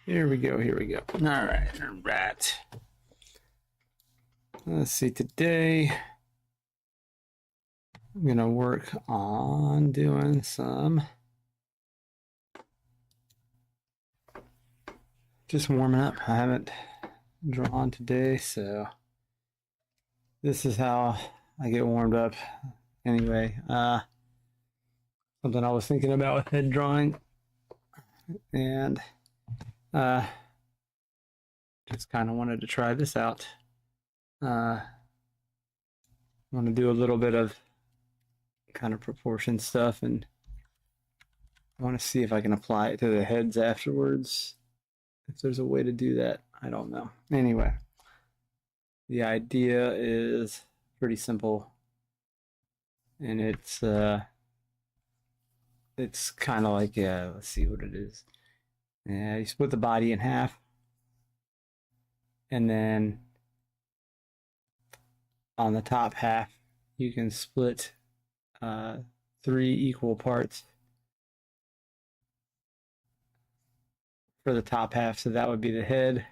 Here we go. Here we go. All right. All right. Let's see. Today, I'm going to work on doing some just warming up. I haven't drawn today, so this is how I get warmed up. Anyway, something I was thinking about with head drawing, and just kind of wanted to try this out. I want to do a little bit of kind of proportion stuff, and I want to see if I can apply it to the heads afterwards. If there's a way to do that, I don't know. Anyway, the idea is pretty simple, and it's kind of like, yeah, let's see what it is. Yeah, you split the body in half, and then on the top half you can split 3 equal parts for the top half. So that would be the head,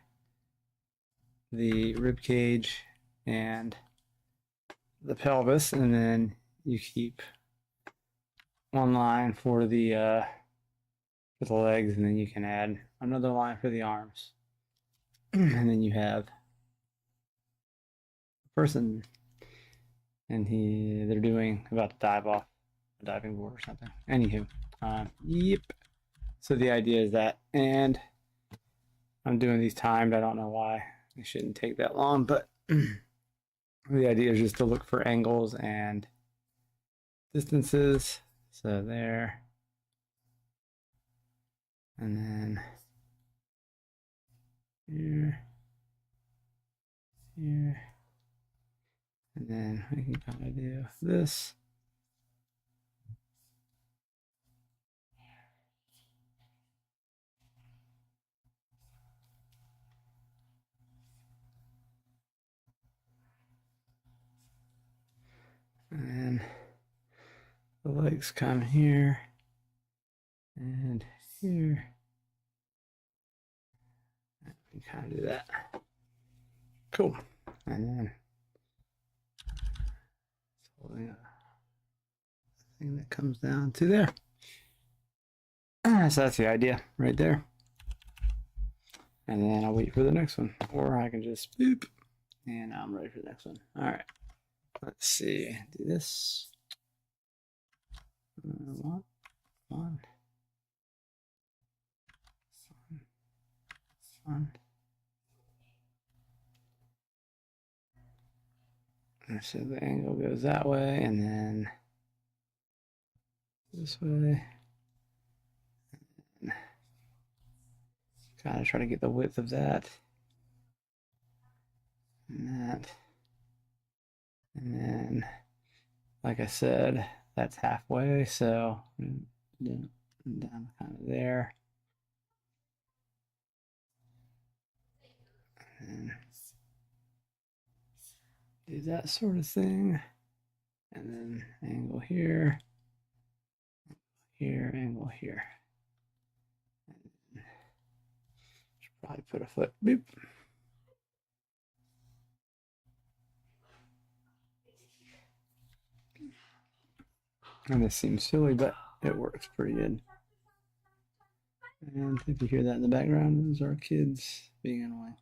the rib cage, and the pelvis, and then you keep one line for the legs, and then you can add another line for the arms, and then you have a person, and they're about to dive off a diving board or something. Anywho, yep. So the idea is that, and I'm doing these timed. I don't know why. It shouldn't take that long, but the idea is just to look for angles and distances. So there, and then here, here, and then we can kind of do this. And then the legs come here and here. We can kind of do that. Cool. And then holding a thing that comes down to there. So that's the idea right there. And then I'll wait for the next one, or I can just boop, and I'm ready for the next one. All right. Let's see. Do this. One. So the angle goes that way, and then this way. And kind of try to get the width of that. And that. And then, like I said, that's halfway, so down kind of there. And do that sort of thing. And then angle here, angle here. And should probably put a foot, boop. And this seems silly, but it works pretty good. And if you hear that in the background, those are kids being annoying.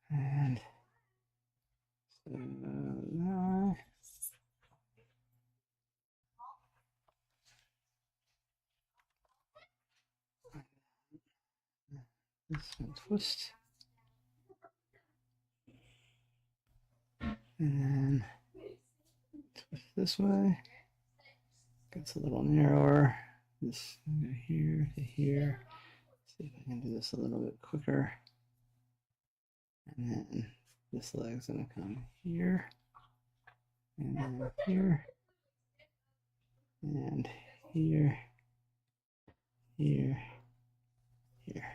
And so this one twist. And then twist this way. Gets a little narrower. This go here to here. See if I can do this a little bit quicker. And then this leg's gonna come here. And then here. And here. Here. Here.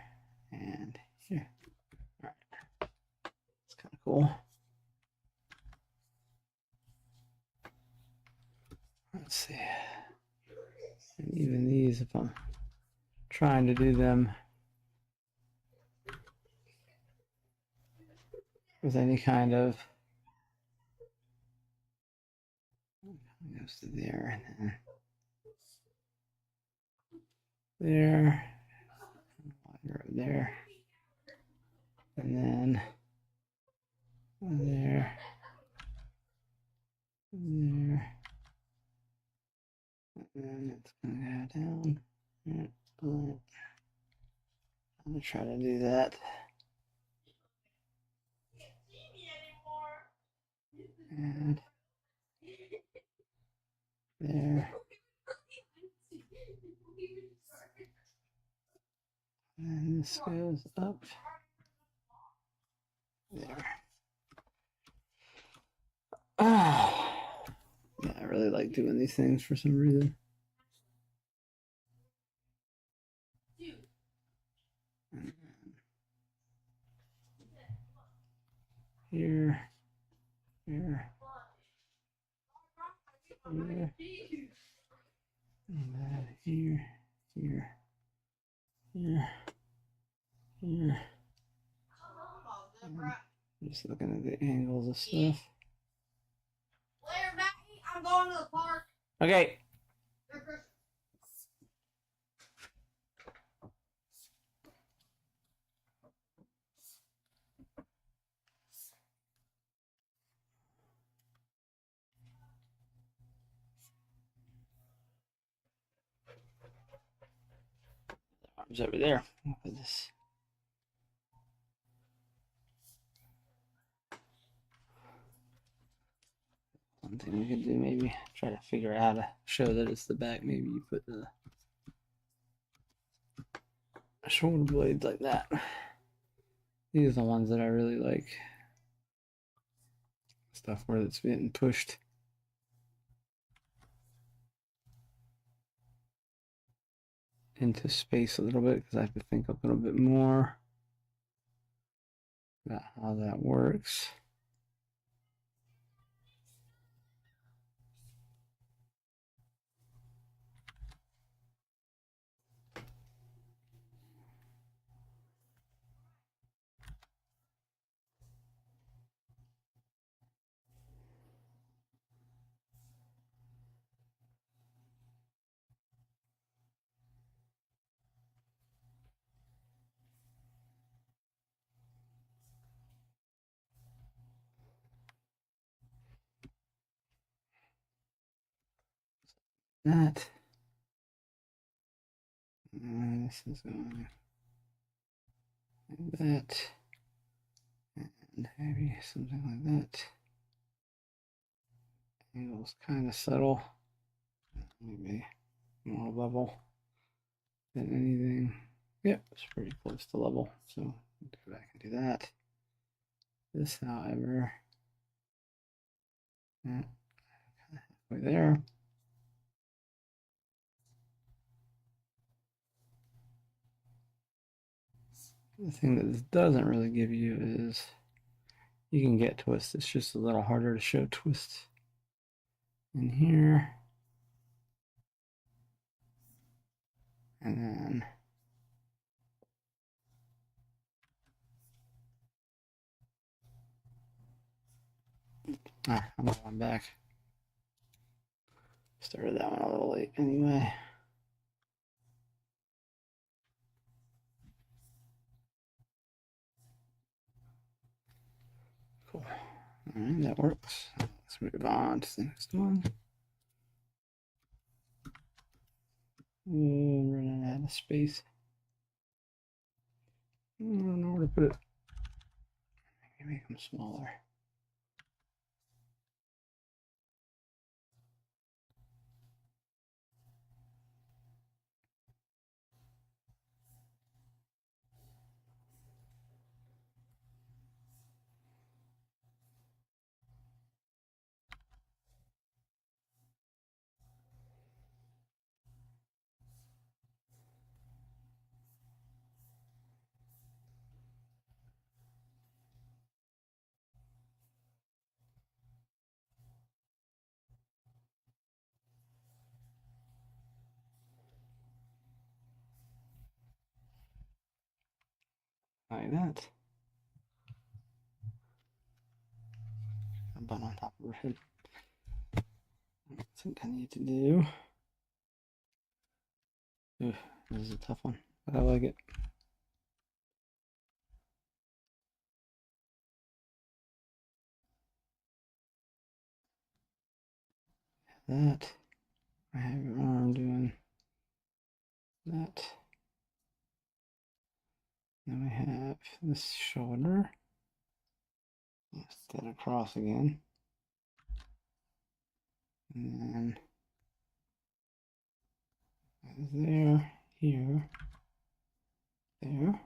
And here. Alright. It's kind of cool. Let's see. And even these, if I'm trying to do them with any kind of, goes to there and then there, and then there, and then it's gonna go down. I'm gonna try to do that. And there. And this goes up there. Ah, yeah, I really like doing these things for some reason. Here, here, here, and then here, here, here, here. Just looking at the angles of stuff. I'm going to the park. Okay. Arms over there. I'll put this. One thing we could do, maybe try to figure out how to show that it's the back. Maybe you put the shoulder blades like that. These are the ones that I really like. Stuff where it's being pushed into space a little bit because I have to think a little bit more about how that works. That. This is going like that. And maybe something like that. Angle's kind of subtle. Maybe more level than anything. Yep, it's pretty close to level. So go back and do that. This, however, kind of halfway there. The thing that this doesn't really give you is you can get twists. It's just a little harder to show twists in here. And then I'm going back. Started that one a little late anyway. Cool. All right, that works. Let's move on to the next one. Running out of space. I don't know where to put it. Make them smaller. like that. A bun on top of her head. That's what I need to do. Ooh, this is a tough one, but I like it. That. I have your arm doing that. Then we have this shoulder. Instead across again. And then there, here, there.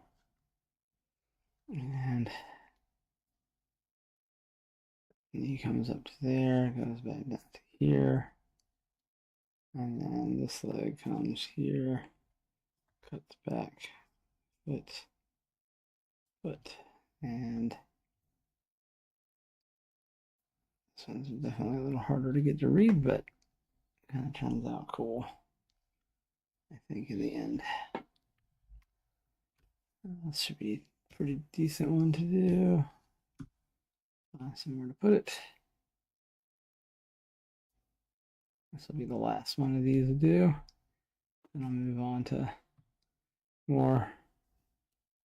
And he comes up to there, goes back down to here. And then this leg comes here, cuts back, foot, foot, and this one's definitely a little harder to get to read, but kind of turns out cool, I think, in the end. This should be a pretty decent one to do. Find somewhere to put it. This will be the last one of these to do. Then I'll move on to more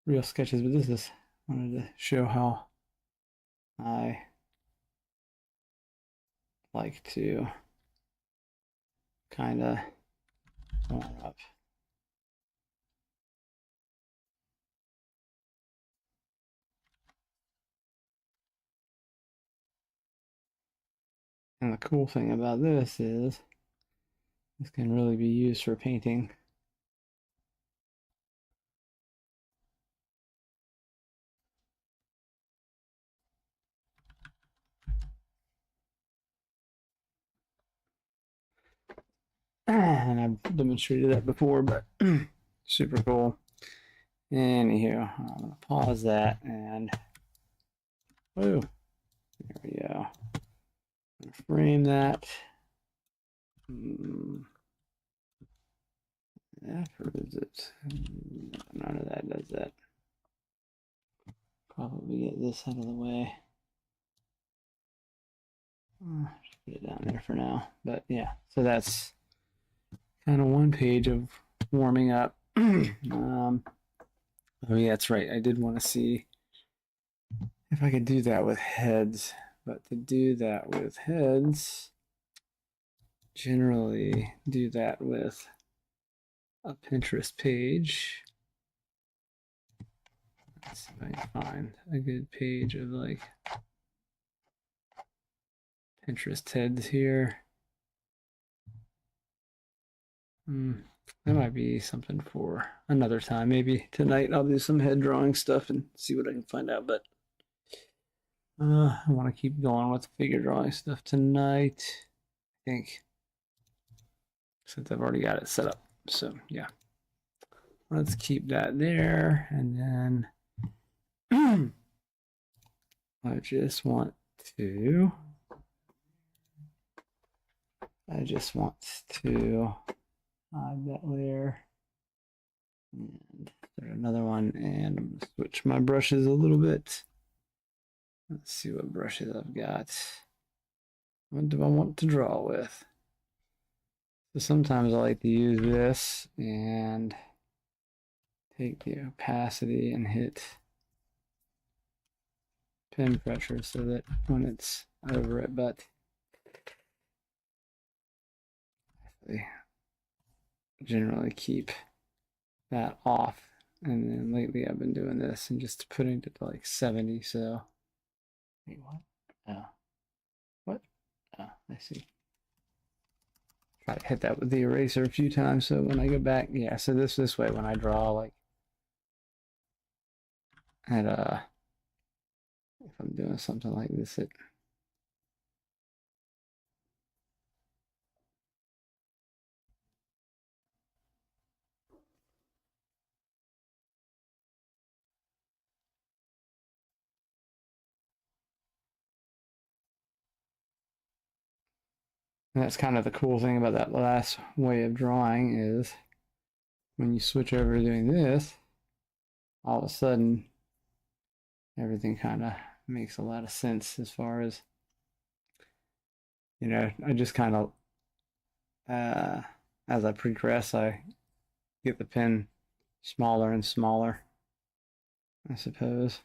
real sketches, but this is, wanted to show how I like to kind of warm up. And the cool thing about this is this can really be used for painting. And I've demonstrated that before, but super cool. Anywho, I'm gonna pause that and whoa, there we go. Frame that. That proves it. None of that does that. Probably get this out of the way. Just put it down there for now. But yeah, so that's kind of one page of warming up. Oh yeah, that's right. I did want to see if I could do that with heads. But to do that with heads, generally do that with a Pinterest page. Let's see if I can find a good page of like Pinterest heads here. That might be something for another time. Maybe tonight I'll do some head drawing stuff and see what I can find out. But I want to keep going with the figure drawing stuff tonight, I think, since I've already got it set up. So yeah, let's keep that there. And then I just want to hide that layer and start another one, and I'm gonna switch my brushes a little bit. Let's see what brushes I've got. What do I want to draw with? So sometimes I like to use this and take the opacity and hit pen pressure so that when it's over it, but I generally keep that off. And then lately I've been doing this and just putting it to like 70. So wait, what? Oh, what? Oh, I see. Try to hit that with the eraser a few times so when I go back, yeah. So this way when I draw, like at if I'm doing something like this, and that's kind of the cool thing about that last way of drawing is when you switch over to doing this, all of a sudden everything kind of makes a lot of sense as far as, I just kind of, uh, as I progress, I get the pen smaller and smaller, I suppose.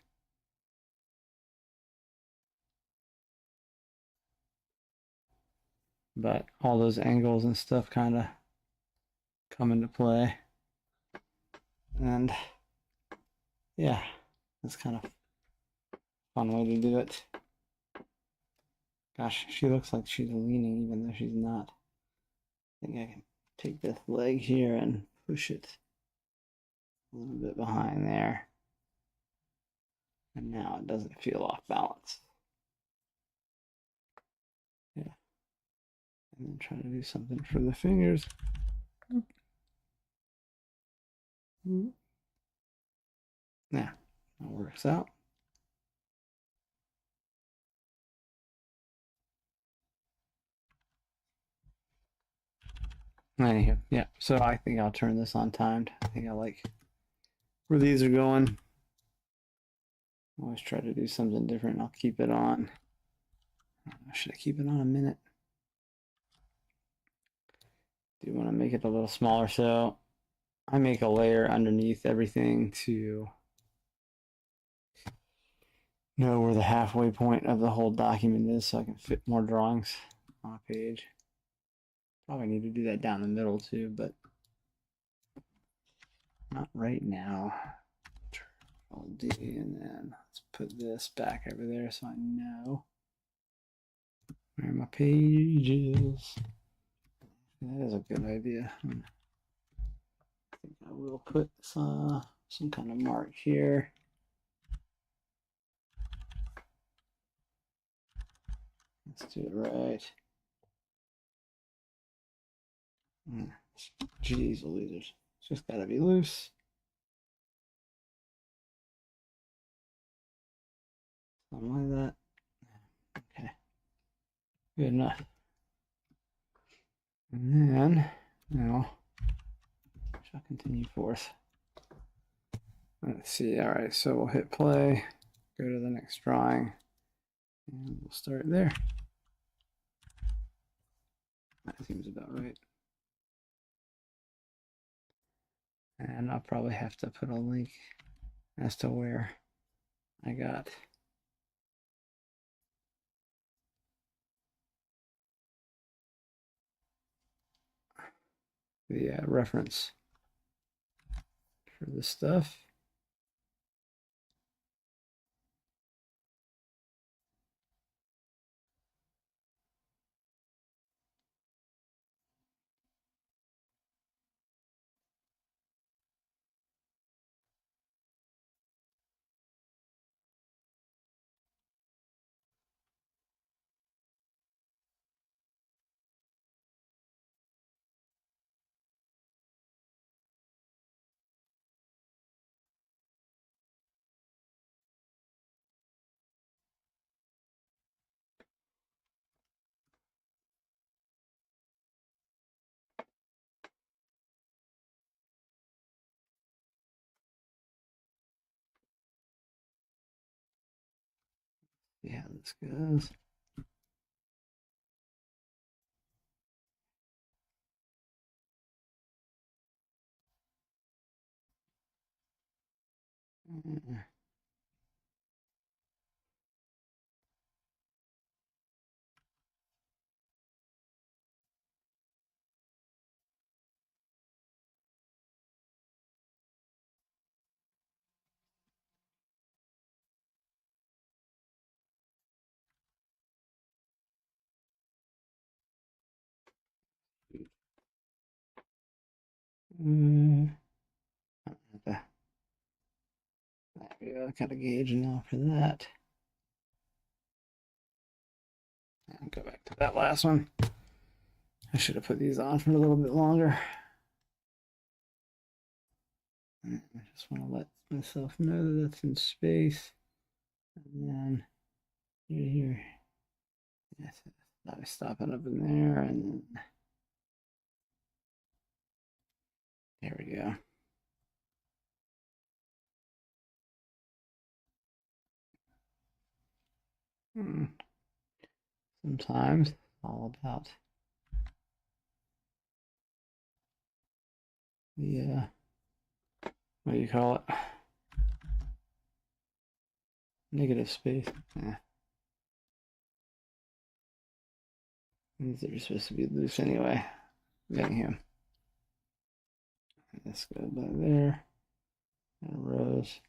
But all those angles and stuff kind of come into play. And yeah, that's kind of fun way to do it. Gosh, she looks like she's leaning even though she's not. I think I can take this leg here and push it a little bit behind there. And now it doesn't feel off balance. Yeah. And then try to do something for the fingers. Yeah, that works out. Anywho, yeah, so I think I'll turn this on timed. I think I like where these are going. I always try to do something different. I'll keep it on. Should I keep it on a minute? Do you want to make it a little smaller? So I make a layer underneath everything to know where the halfway point of the whole document is so I can fit more drawings on a page. Probably need to do that down the middle too, but not right now. Control D, and then let's put this back over there so I know where my page is. That is a good idea. I think I will put some kind of mark here. Let's do it right. Jeez Louise, it's just gotta be loose. Something like that. Okay, good enough. And then now shall continue forth. Let's see. All right, so we'll hit play, go to the next drawing, and we'll start there. That seems about right. And I'll probably have to put a link as to where I got the reference for this stuff. See how this goes. There we go. Got a gauge now for that. And go back to that last one. I should have put these on for a little bit longer. I just want to let myself know that that's in space. And then here. Yes, I stop it up in there, and then there we go. Sometimes it's all about the what do you call it? Negative space. These are supposed to be loose anyway. Getting him. Let's go by there. And rows.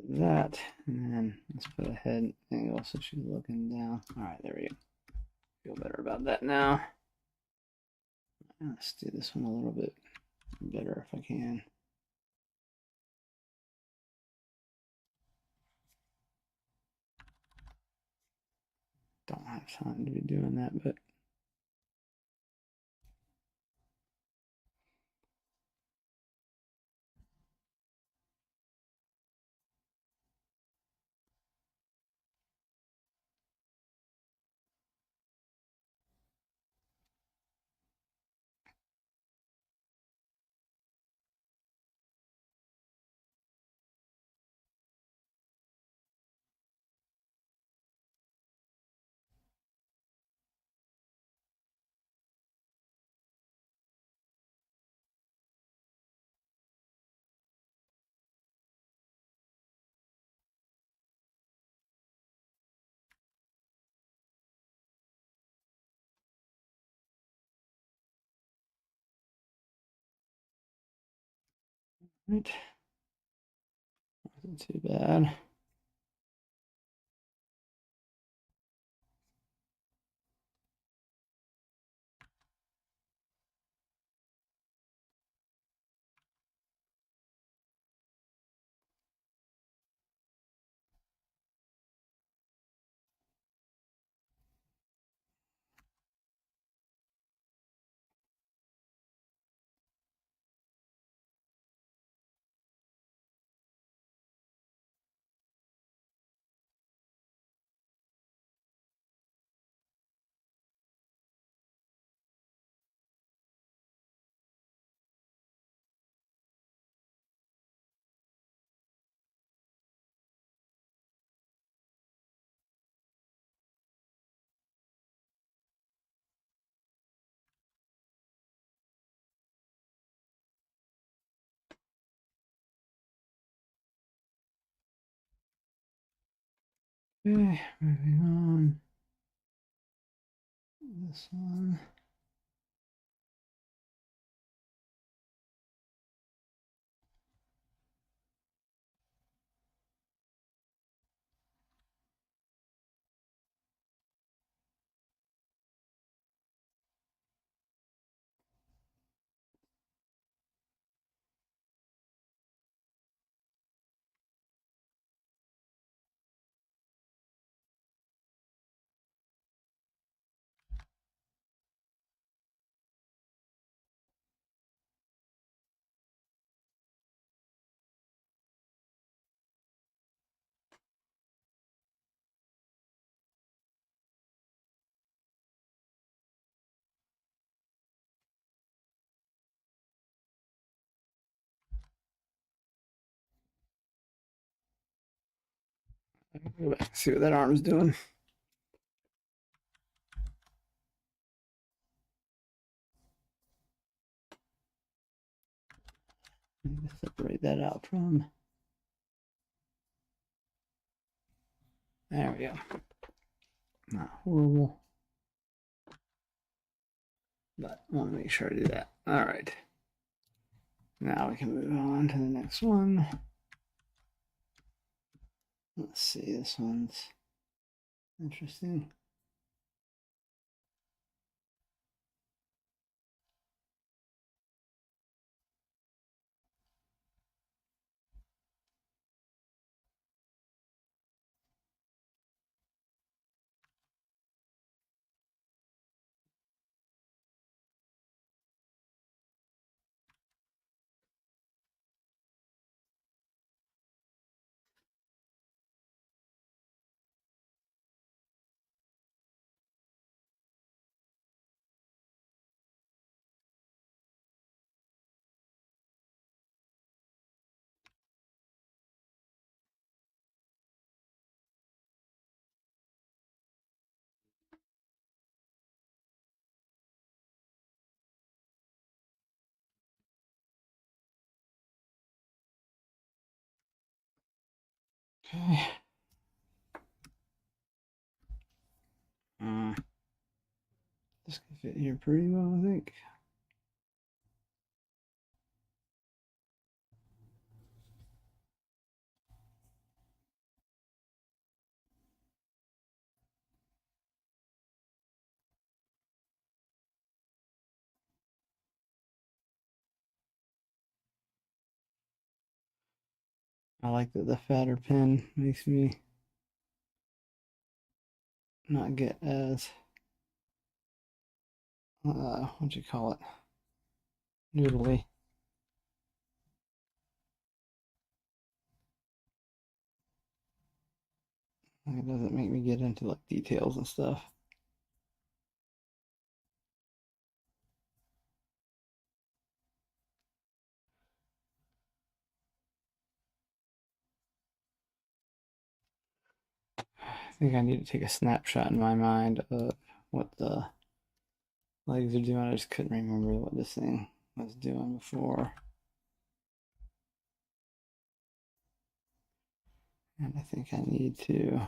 That, and then let's put a head angle so she's looking down. All right, there we go. Feel better about that now. Let's do this one a little bit better if I can. Don't have time to be doing that, but right. Wasn't too bad. Okay, moving on. This one. Go back, see what that arm's doing. Need to separate that out from. There we go. Not horrible, but I want to make sure I do that. All right. Now we can move on to the next one. Let's see, this one's interesting. Okay. Uh, this can fit here pretty well, I think. I like that the fatter pen makes me not get as what you call it, noodly. It doesn't make me get into like details and stuff. I think I need to take a snapshot in my mind of what the legs are doing. I just couldn't remember what this thing was doing before. And I think I need to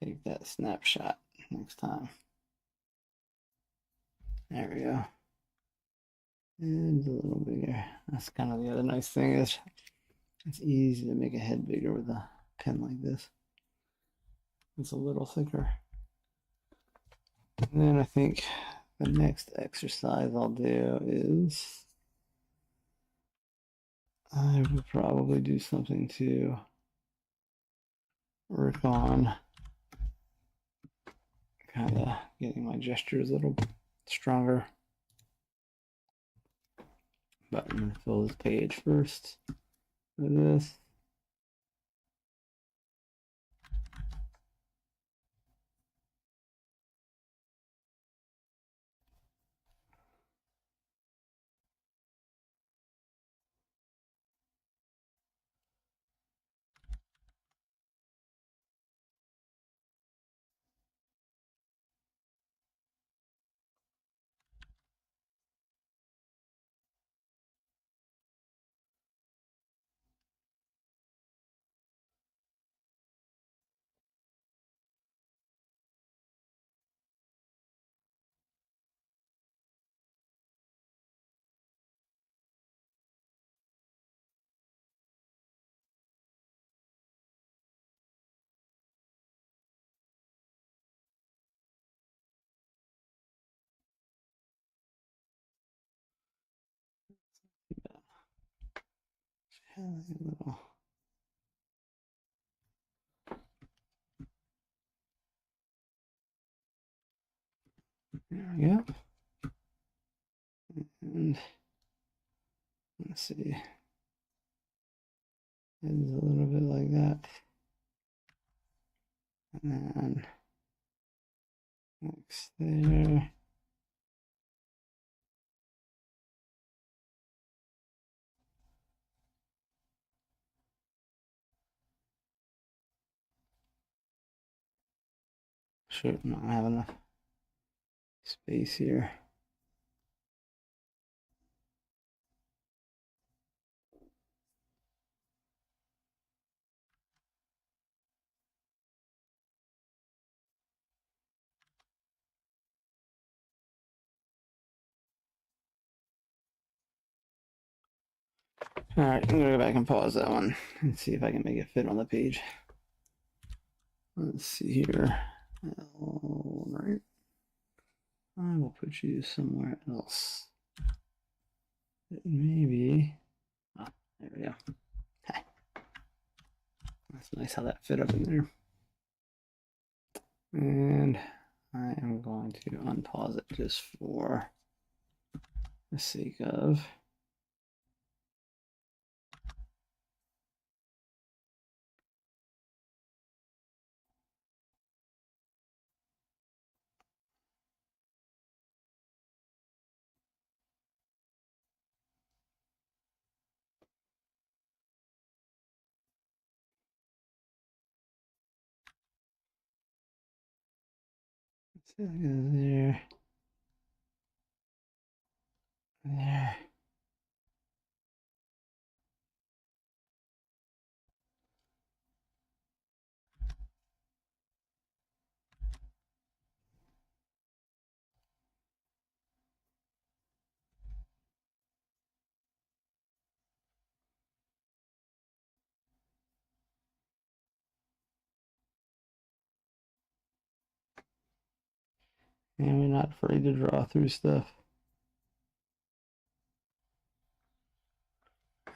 take that snapshot next time. There we go. And a little bigger. That's kind of the other nice thing is it's easy to make a head bigger with a pen like this. It's a little thicker. And then I think the next exercise I'll do is I would probably do something to work on kind of getting my gestures a little stronger. But I'm going to fill this page first with this. Little. There we go. And let's see. It's a little bit like that. And then next there. Shoot, I don't have enough space here. All right, I'm gonna go back and pause that one and see if I can make it fit on the page. Let's see here. All right. I will put you somewhere else. Maybe. Oh, there we go. That's nice how that fit up in there. And I am going to unpause it just for the sake of there, there. And we're not afraid to draw through stuff.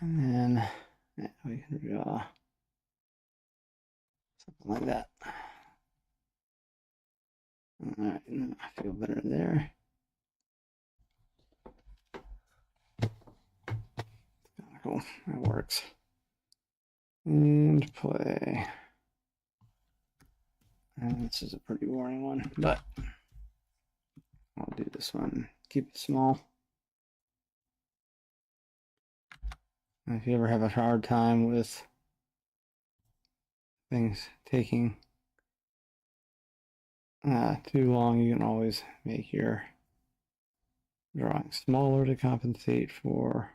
And then we can draw something like that. All right, I feel better there. Cool, that works. And play. And this is a pretty boring one, but I'll do this one. Keep it small. And if you ever have a hard time with things taking too long, you can always make your drawing smaller to compensate for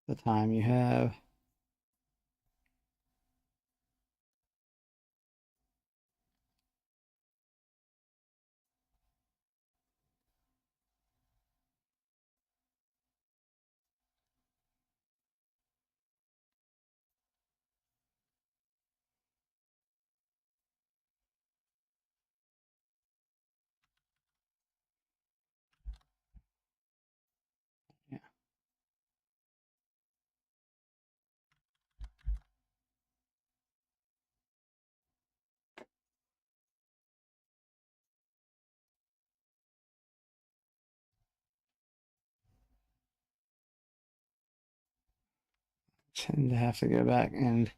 the time you have. Yeah. Tend to have to go back and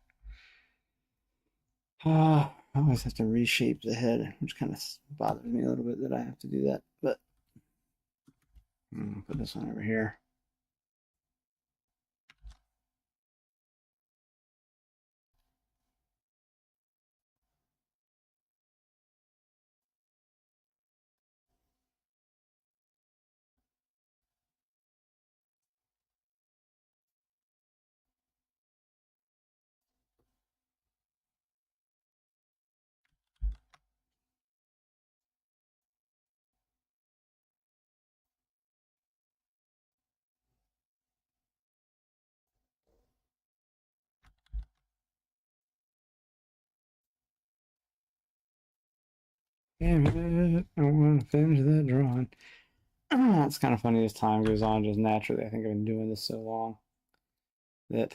I always have to reshape the head, which kind of bothers me a little bit that I have to do that. But put this one over here. Damn it, I want to finish that drawing. It's kind of funny as time goes on, just naturally. I think I've been doing this so long that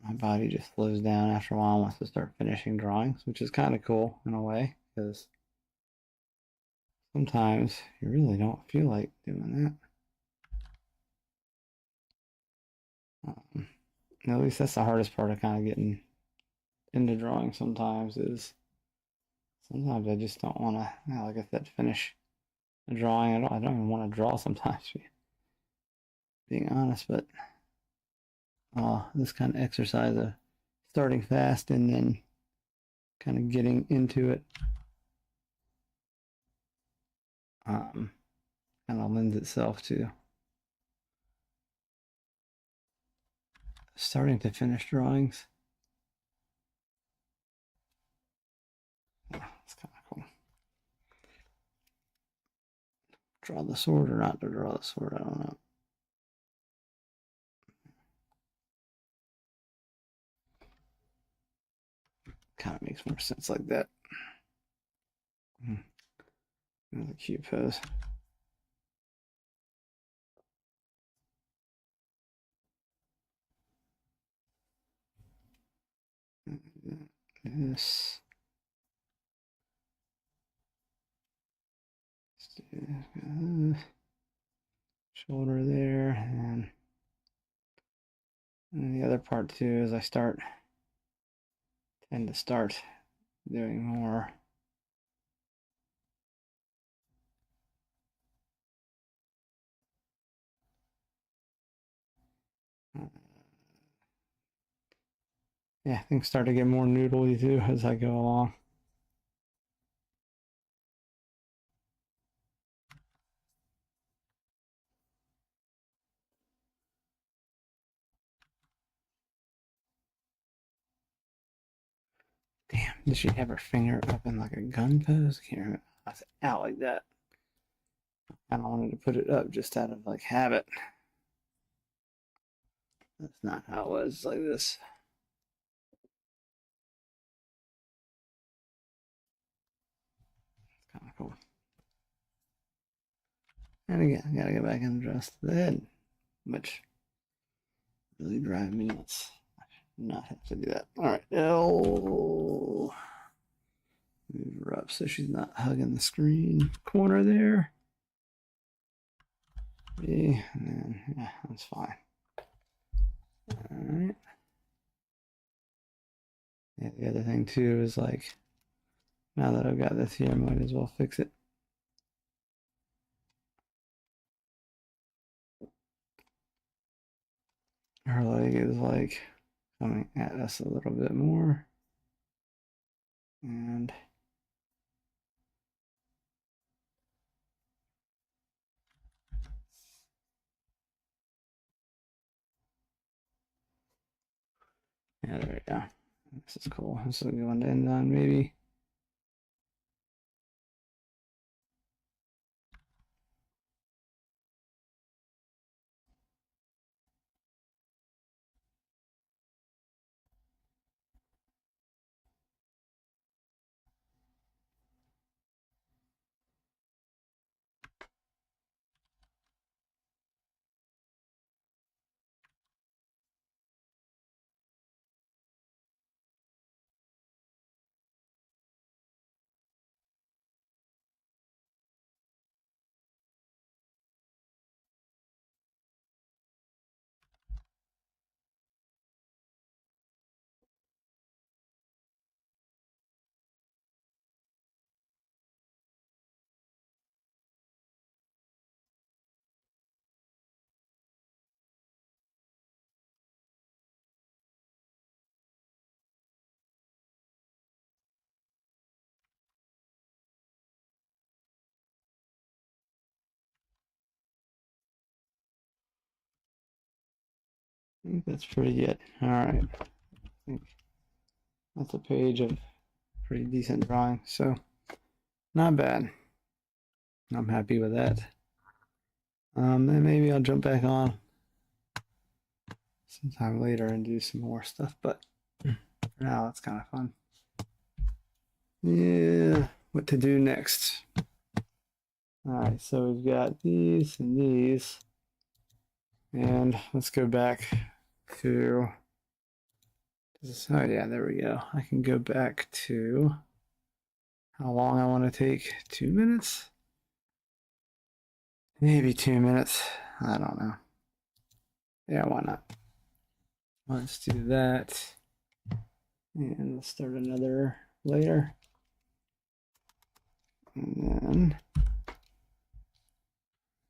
my body just slows down after a while and wants to start finishing drawings, which is kind of cool in a way because sometimes you really don't feel like doing that. At least that's the hardest part of kind of getting into drawing sometimes is sometimes I just don't want to, like I said, finish a drawing. I don't even want to draw sometimes, being honest, but this kind of exercise of starting fast and then kind of getting into it kind of lends itself to starting to finish drawings. It's kind of cool. Draw the sword or not to draw the sword, I don't know. Kind of makes more sense like that. Another cute pose. This. Shoulder there, and the other part too is I tend to start doing more yeah, things start to get more noodly too as I go along. Damn, did she have her finger up in like a gun pose? I can't remember. I was out like that. I don't wanted to put it up just out of like habit. That's not how it was. It's like this. It's kind of And again, I gotta go back and adjust the head, which really drives me nuts. I should not have to do that. All right, L. Move her up so she's not hugging the screen corner there. B, and then, yeah, that's fine. All right. Yeah, the other thing too is like, now that I've got this here, I might as well fix it. Her leg is like coming at us a little bit more. And yeah, there we go. This is cool. This is a good one to end on, maybe. I think that's pretty good. All right. I think that's a page of pretty decent drawing. So not bad. I'm happy with that. Then maybe I'll jump back on sometime later and do some more stuff. But for now, it's kind of fun. Yeah, what to do next? All right, so we've got these and these. And let's go back to this. Oh, yeah, there we go. I can go back to how long I want to take. 2 minutes? Maybe 2 minutes. I don't know. Yeah, why not? Let's do that. And let's start another layer. And then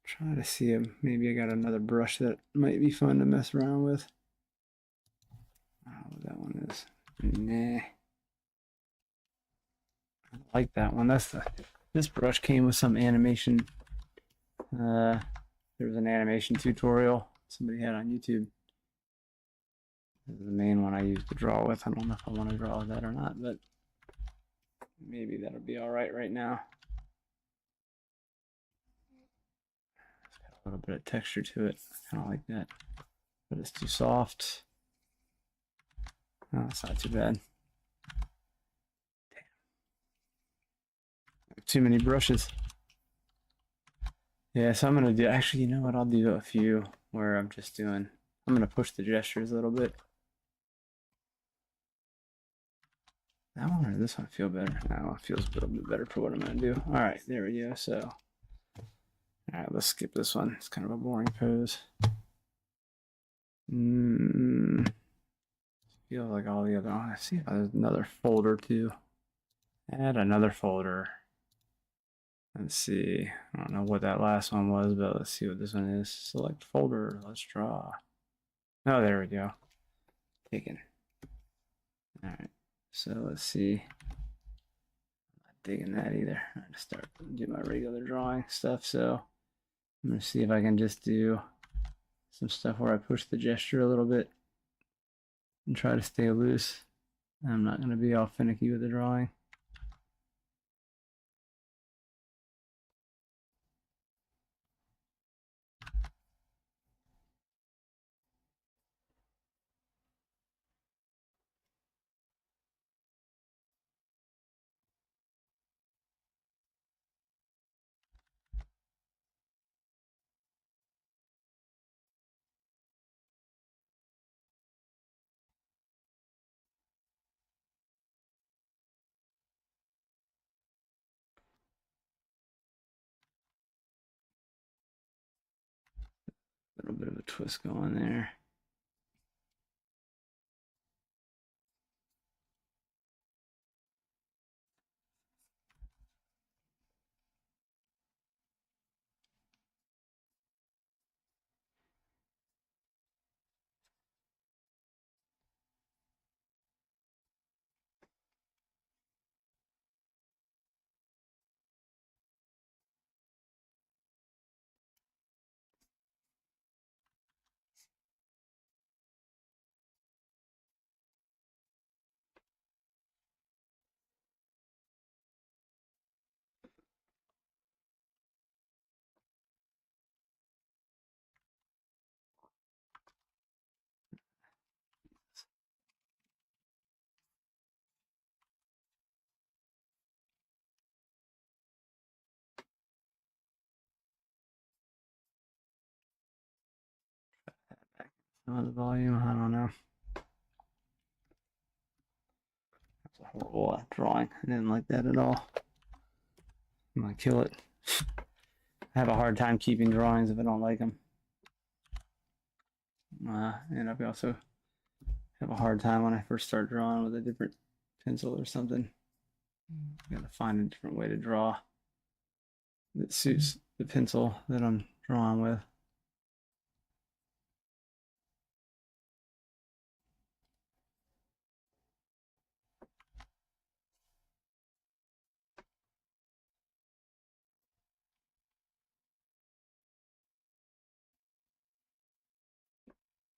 try to see if maybe I got another brush that might be fun to mess around with. I don't know what that one is. Nah. I like that one. This brush came with some animation. There was an animation tutorial somebody had on YouTube. This is the main one I use to draw with. I don't know if I want to draw with that or not, but maybe that'll be all right now. It's got a little bit of texture to it. I kind of like that, but it's too soft. Oh, it's not too bad. Too many brushes. Yeah, so I'm gonna do, actually, you know what, I'll do a few where I'm gonna push the gestures a little bit. That one or this one feel better? No, it feels a little bit better for what I'm gonna do. All right, there we go. So, all right, let's skip this one. It's kind of a boring pose. Feels like all the other. Oh, I see. There's another folder too. Add another folder. Let's see. I don't know what that last one was, but let's see what this one is. Select folder. Let's draw. Oh, there we go. Taken. All right. So let's see. I'm not digging that either. I'm gonna start do my regular drawing stuff. So I'm gonna see if I can just do some stuff where I push the gesture a little bit and try to stay loose. I'm not gonna be all finicky with the drawing. little bit of a twist going there. Some of the volume, I don't know. That's a horrible drawing. I didn't like that at all. I'm gonna kill it. I have a hard time keeping drawings if I don't like them. And I also have a hard time when I first start drawing with a different pencil or something. I gotta find a different way to draw that suits the pencil that I'm drawing with.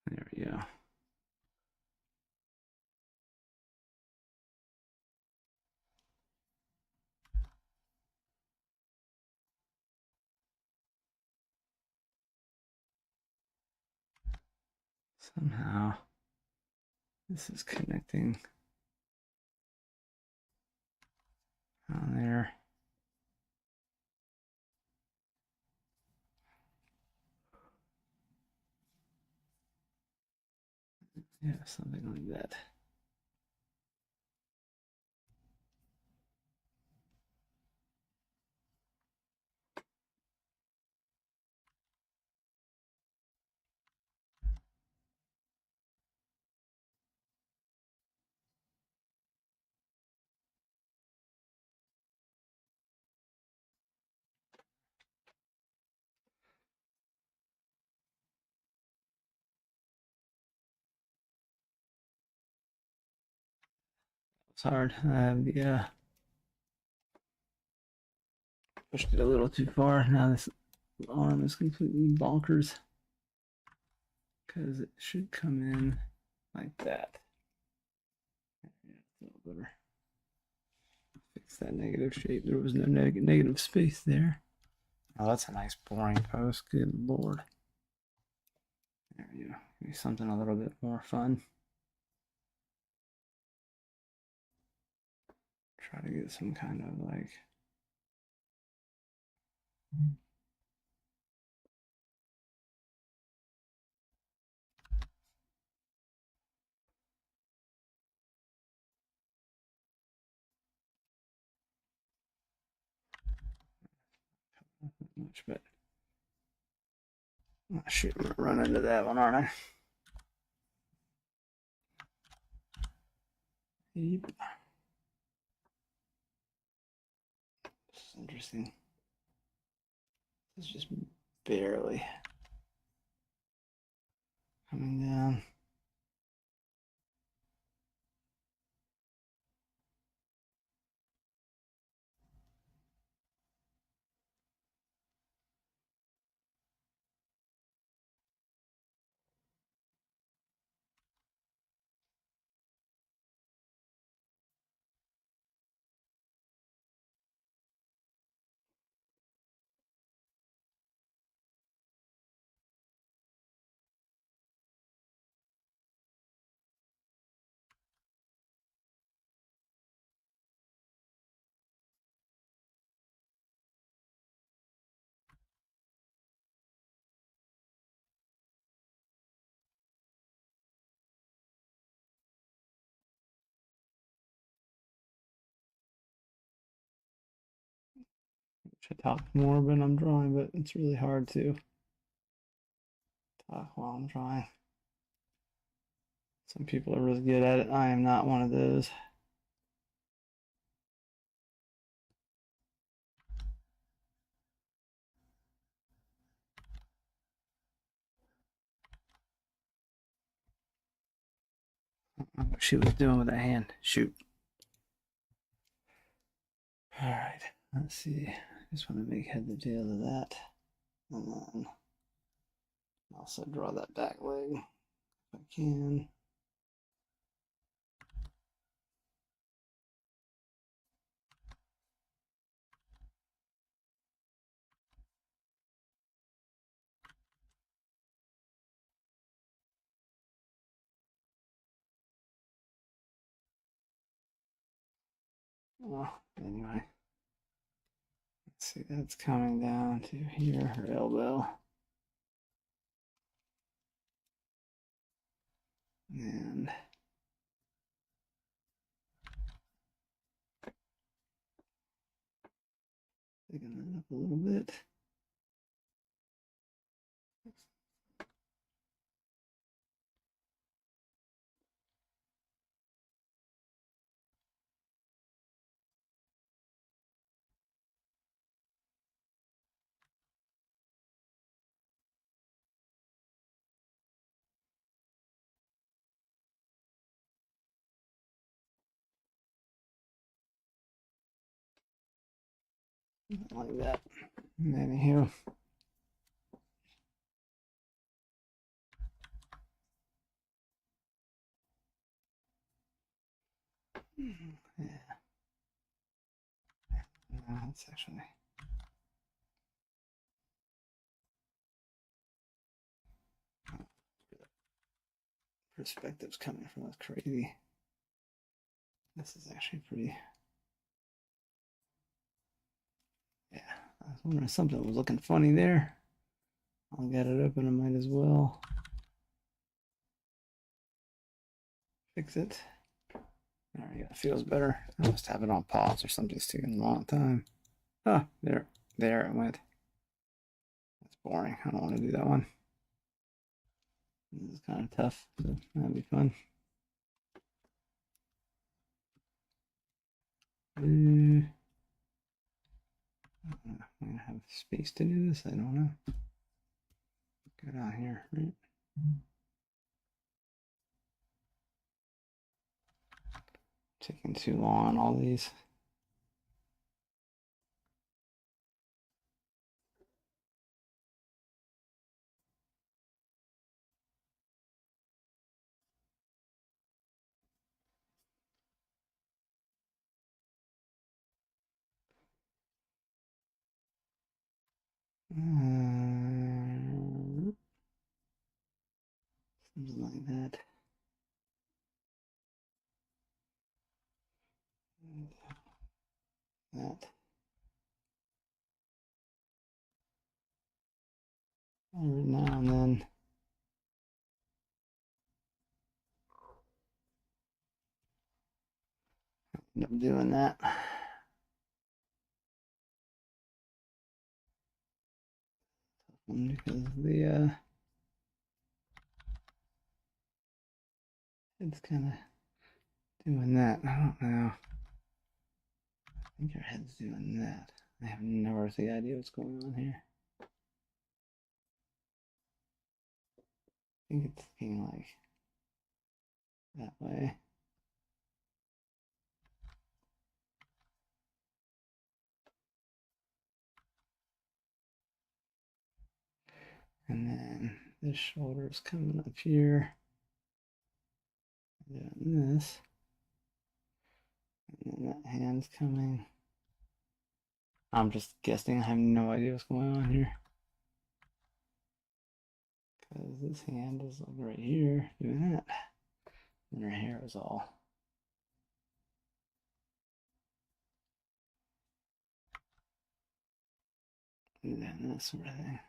There we go. Somehow this is connecting on there. Yeah, something like that. It's hard. I have the pushed it a little too far. Now this arm is completely bonkers because it should come in like that. Better fix that negative shape. There was no negative space there. Oh, that's a nice boring post. Good lord. There we go. Give me something a little bit more fun. Try to get some kind of like much, but oh, shoot, I'm gonna run into that one, aren't I? Yep. This is interesting. This is just barely coming down. Should talk more when I'm drawing, but it's really hard to talk while I'm drawing. Some people are really good at it. I am not one of those. I don't know what she was doing with that hand. Shoot. All right. Let's see. I just want to make head or tail of that. And then also draw that back leg if I can. Well, anyway. Let's see, that's coming down to here, her elbow. And picking that up a little bit. Like that. Anyhow. Yeah. No, that's actually perspective's coming from. That's crazy. This is actually pretty. Yeah, I was wondering something was looking funny there. I'll get it open. I might as well fix it. There we go. It feels better. I must have it on pause or something's taking a long time. Ah, there it went. That's boring. I don't want to do that one. This is kind of tough, so that'd be fun. I'm gonna have space to do this. I don't know. Go down here, right? Taking too long on all these. Something like that. That. Every now and then. End up doing that. Because the it's kind of doing that. I don't know. I think your head's doing that. I have no earthly idea what's going on here. I think it's looking like that way. And then this shoulder is coming up here. Doing this. And then that hand's coming. I'm just guessing. I have no idea what's going on here. Because this hand is like right here doing that. And her hair is all. And then that sort of thing.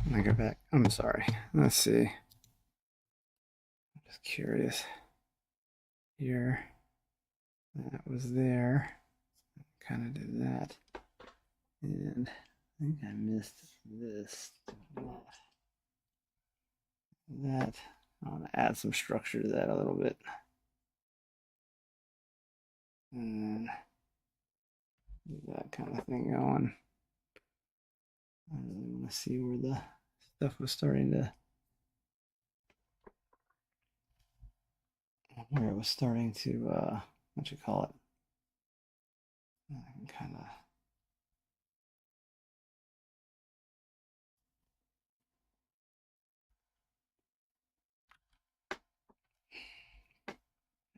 Let me go back. I'm sorry. Let's see. I'm just curious. Here. That was there. Kind of did that. And I think I missed this. That. I want to add some structure to that a little bit. And then that kind of thing going. I really want to see where the stuff was starting to, where it was starting to, what you call it? I can kind of.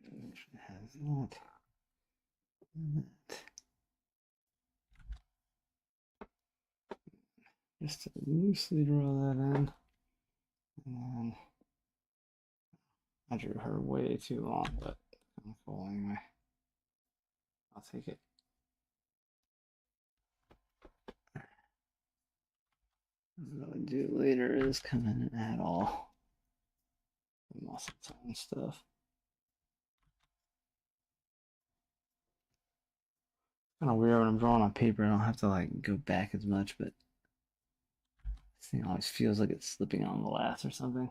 It has that. Just to loosely draw that in. And then I drew her way too long, but I'm cool anyway. I'll take it. What I'll do later is come in and add all the muscle tone stuff. Kind of weird when I'm drawing on paper. I don't have to like go back as much, but this thing always feels like it's slipping on glass or something.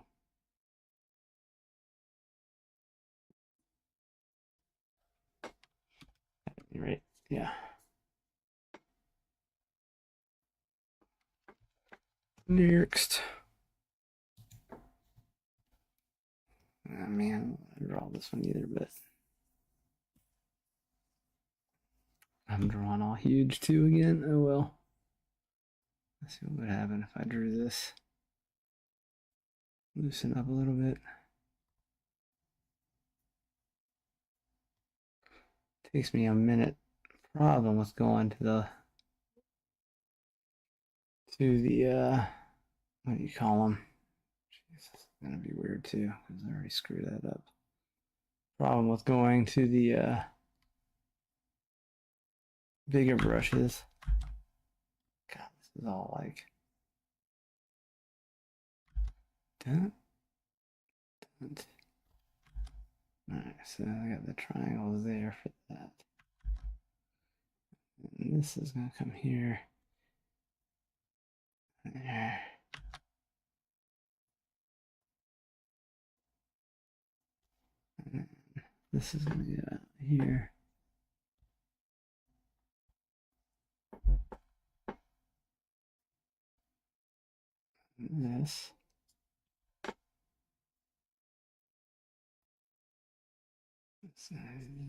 Right? Yeah. Next. Oh, man, I didn't draw this one either, but I'm drawing all huge too again. Oh well. Let's see what would happen if I drew this. Loosen up a little bit. Takes me a minute. Problem with going to the what do you call them? Jeez, it's gonna be weird too because I already screwed that up. Problem with going to the bigger brushes. God, this is all like dun, dun. Alright, so I got the triangles there for that. And this is gonna come here. There. And this is gonna go out here. And this. So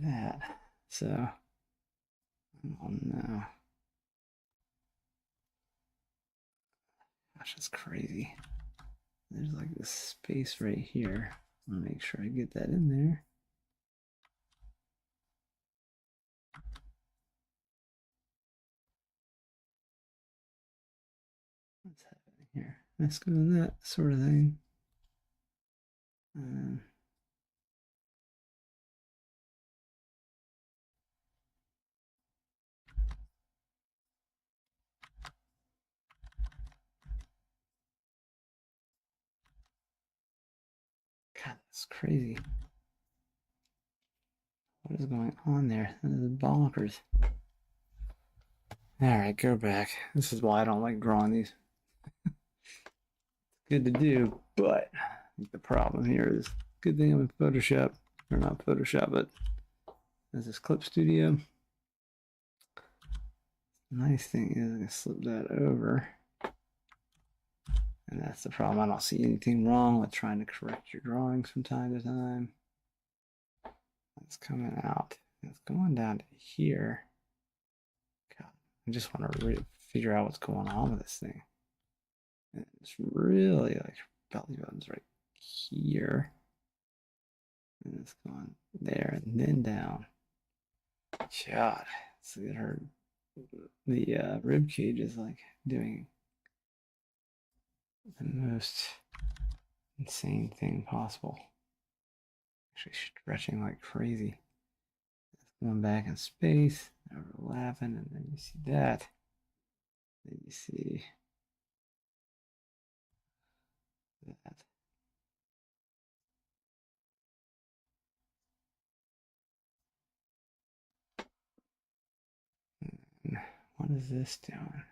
that. So I don't know. Gosh, that's crazy. There's like this space right here. I want to make sure I get that in there. What's happening here? Let's go to that sort of thing. God, that's crazy. What is going on there? That is bonkers. Alright, go back. This is why I don't like drawing these. It's good to do, but the problem here is good thing I'm in Photoshop. Or not Photoshop, but this is Clip Studio. Nice thing is I can slip that over. And that's the problem. I don't see anything wrong with trying to correct your drawings from time to time. It's coming out. It's going down to here. God, I just want to figure out what's going on with this thing. And it's really like belly button's right here. And it's going there and then down. God, so it hurt. The rib cage is like doing the most insane thing possible. Actually stretching like crazy. It's going back in space, overlapping, and then you see that. Then you see What is this doing?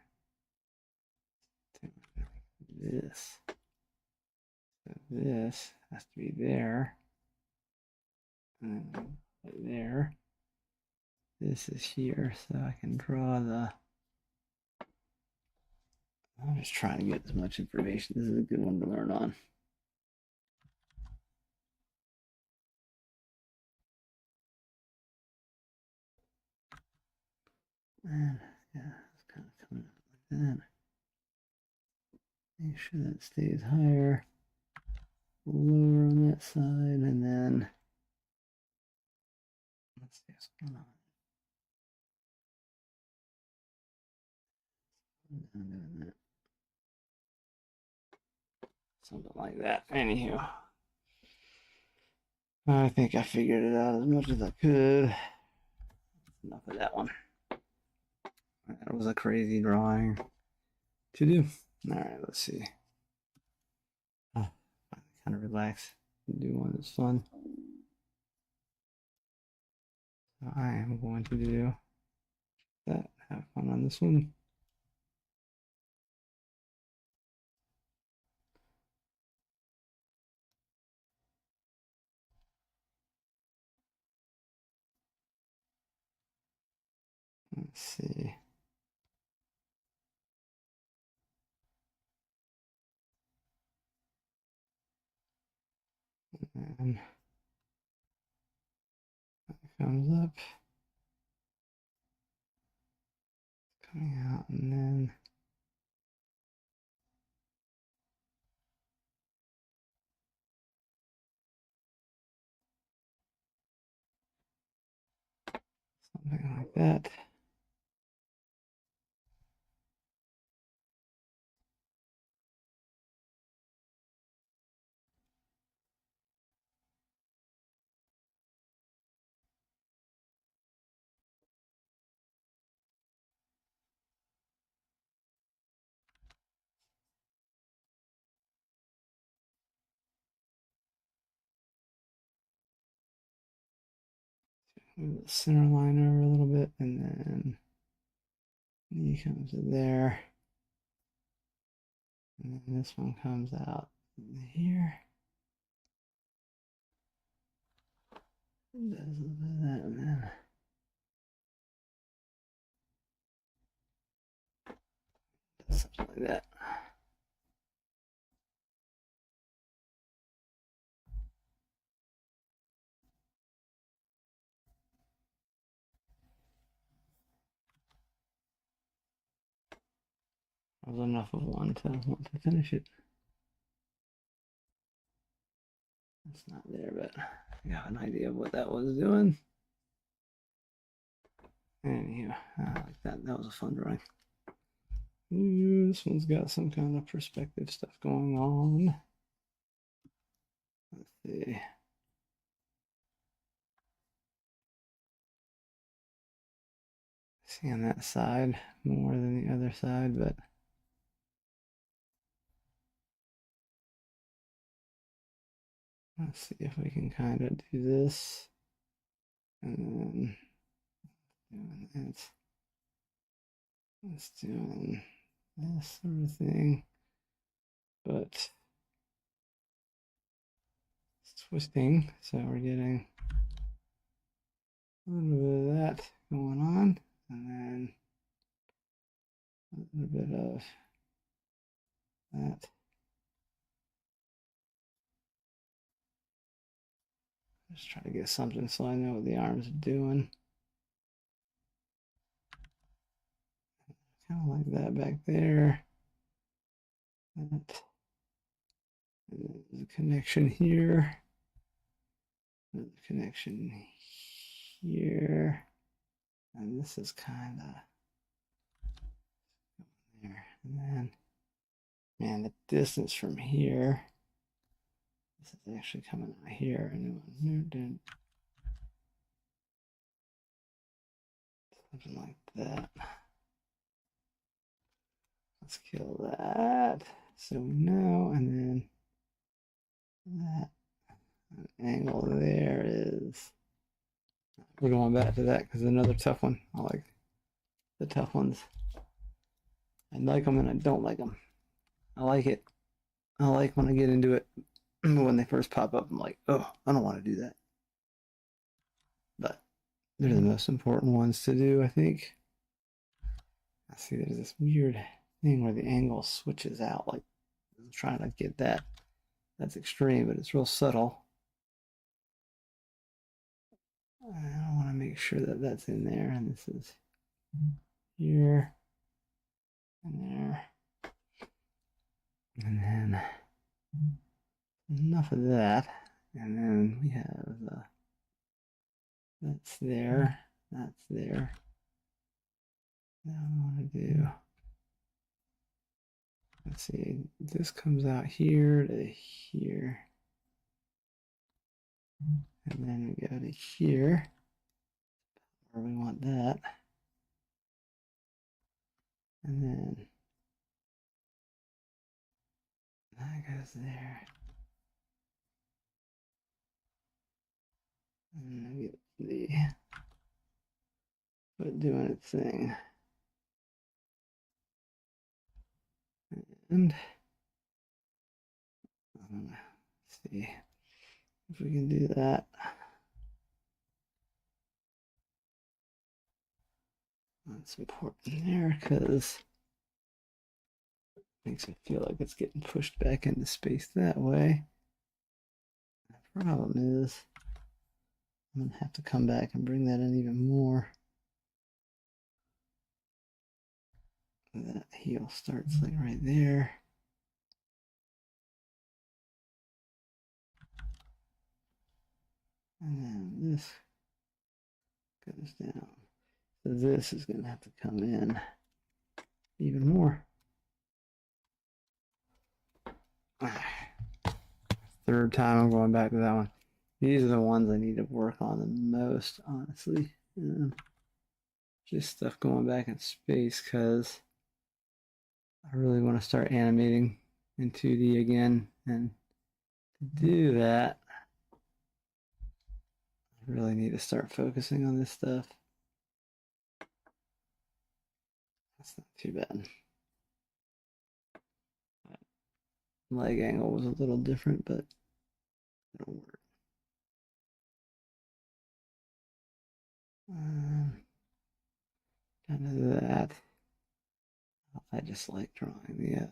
This. So this has to be there. And then there. This is here, so I can draw the. I'm just trying to get as much information. This is a good one to learn on. And yeah, it's kind of coming up like that. Make sure that stays higher, lower on that side, and then let's see what's going on. I'm doing that. Something like that. Anywho, I think I figured it out as much as I could. Enough of that one. That was a crazy drawing to do. All right, let's see. Kind of relax and do one that's fun. So I am going to do that. Have fun on this one. Let's see. And that comes up, coming out, and then something like that. Move the center line over a little bit, and then he comes to there. And then this one comes out here. Does a little bit of that, and then does something like that. That was enough of one to want to finish it. It's not there, but I got an idea of what that was doing. Anywho, I like that. That was a fun drawing. Ooh, this one's got some kind of perspective stuff going on. Let's see. See on that side more than the other side, but let's see if we can kind of do this. And then doing that. It's doing this sort of thing, but it's twisting, so we're getting a little bit of that going on, and then a little bit of that. Just try to get something so I know what the arms are doing. Kind of like that back there. That. And there's a connection here. There's a connection here. And this is kind of there. And then, man, the distance from here. This is actually coming out here. And then something like that. Let's kill that. So we know, and then that angle there is. We're going back to that because another tough one. I like the tough ones. I like them and I don't like them. I like it. I like when I get into it. When they first pop up, I'm like, oh, I don't want to do that. But they're the most important ones to do, I think. I see there's this weird thing where the angle switches out. Like, I'm trying to get that. That's extreme, but it's real subtle. I want to make sure that that's in there, and this is here and there, and then enough of that, and then we have that's there, that's there. Now I want to do. Let's see. This comes out here to here, and then we go to here, where we want that, and then that goes there. And then get the foot doing its thing. And let's see if we can do that. That's important there because it makes it feel like it's getting pushed back into space that way. The problem is I'm going to have to come back and bring that in even more. That heel starts like right there. And then this goes down. So this is going to have to come in even more. Third time I'm going back to that one. These are the ones I need to work on the most, honestly. Just stuff going back in space because I really want to start animating in 2D again. And to do that, I really need to start focusing on this stuff. That's not too bad. Leg angle was a little different, but it'll work. Kind of that. I just like drawing the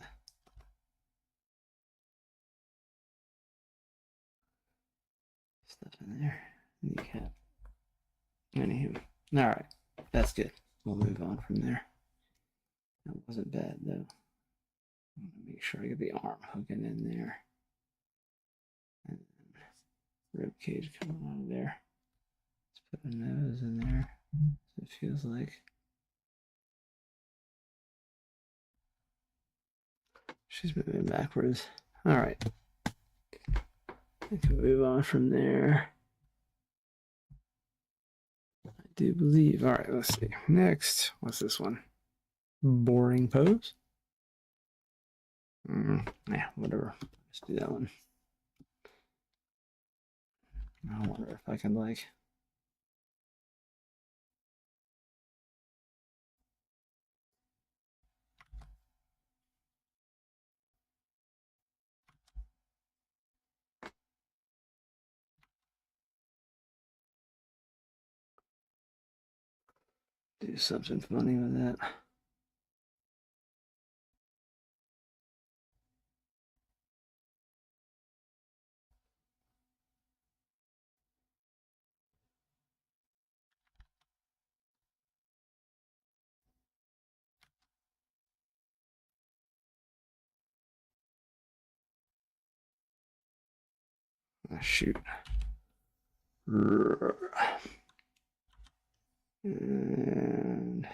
stuff in there. Kneecap. Anywho, all right, that's good. We'll move on from there. That wasn't bad though. I want to make sure I get the arm hooking in there. And rib cage coming out of there. Let's put a nose in there. So it feels like she's moving backwards. All right. I can move on from there. I do believe. All right, let's see. Next, what's this one? Boring pose. Yeah, whatever. Let's do that one. I wonder if I can like. Do something funny with that. Oh, shoot. And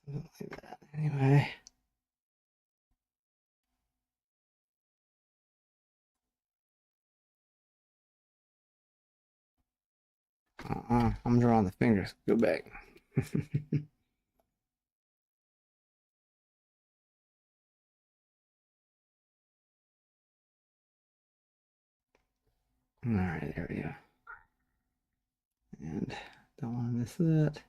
Something like that. Anyway. I'm drawing the fingers. Go back. All right, there we go. And don't want to miss that.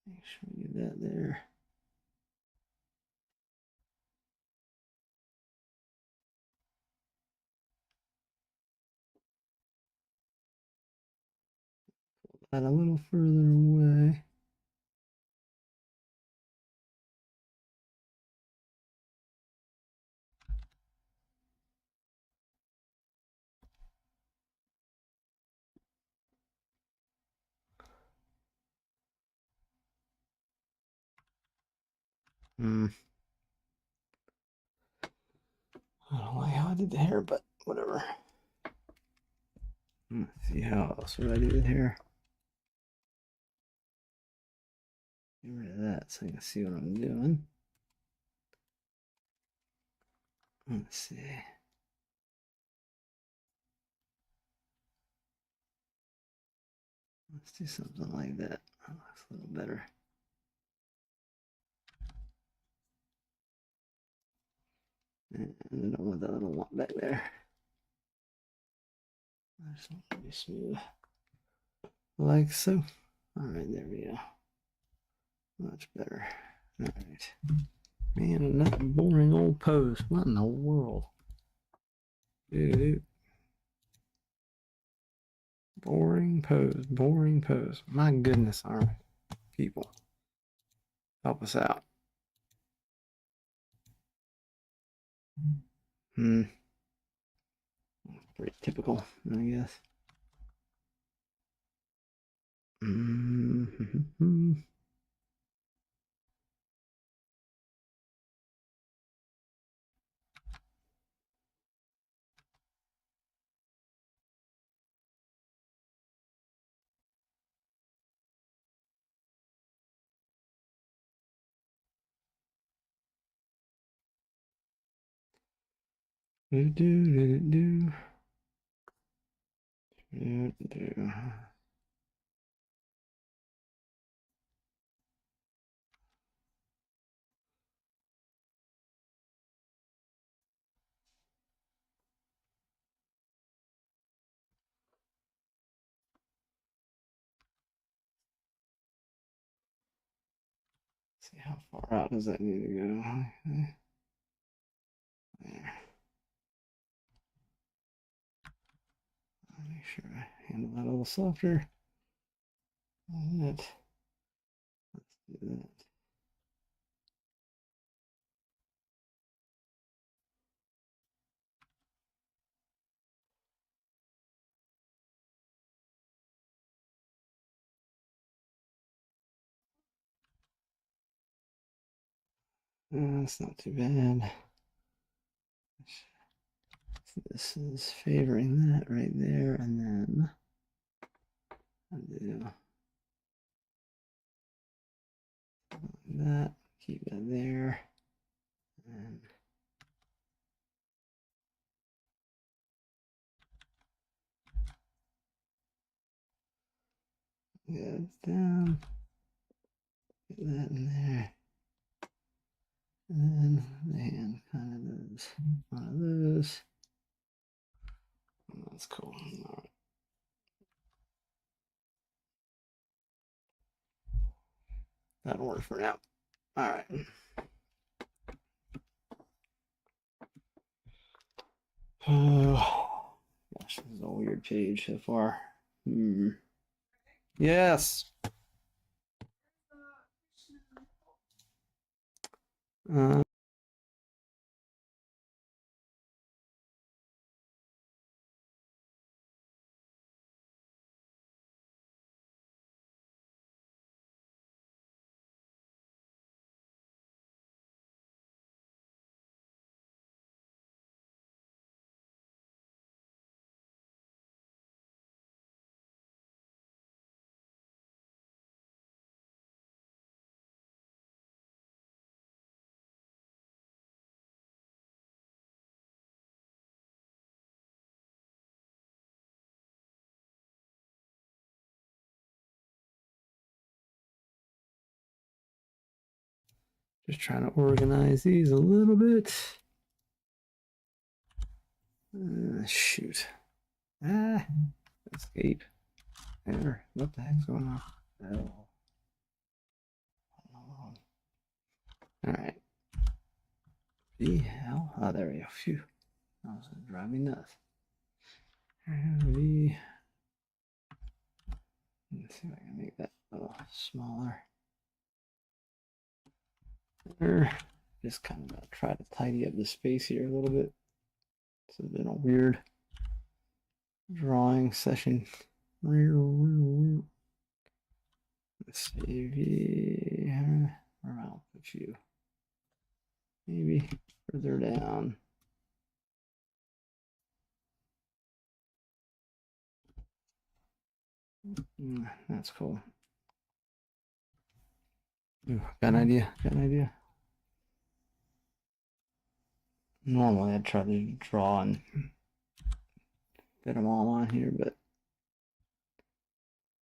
Make sure we get that there. That a little further away. I don't like how I did the hair, but whatever. Let's see how else would I do the hair. Get rid of that so you can see what I'm doing. Let's see. Let's do something like that. That looks a little better. And I don't want that little lump back there. I just want it to be smooth. Like so. All right, there we go. Much better. All right. Man, another boring old pose. What in the world? Dude. Boring pose. Boring pose. My goodness. All right. People. Help us out. Pretty typical, I guess. Do do do do do do. See how far out does that need to go? Okay. There. I'll make sure I handle that a little softer. Let's do that. That's not too bad. This is favoring that right there, and then I'll do that. Keep that there, and get it down. Get that in there. And then the hand kind of does one of those. That's cool. All right. That'll work for now. All right. Oh, gosh, this is a weird page so far. Yes. Uh, just trying to organize these a little bit. Shoot. Ah, escape. There. What the heck's going on? Oh. All right. The hell? Oh, there we go. Phew. That was driving me nuts. V. Let's see if I can make that a little smaller. There. Just kind of try to tidy up the space here a little bit. This has been a weird drawing session. Let's see. Where I'll put you. Maybe further down. That's cool. Ooh, got an idea. Got an idea. Normally I'd try to draw and fit them all on here, but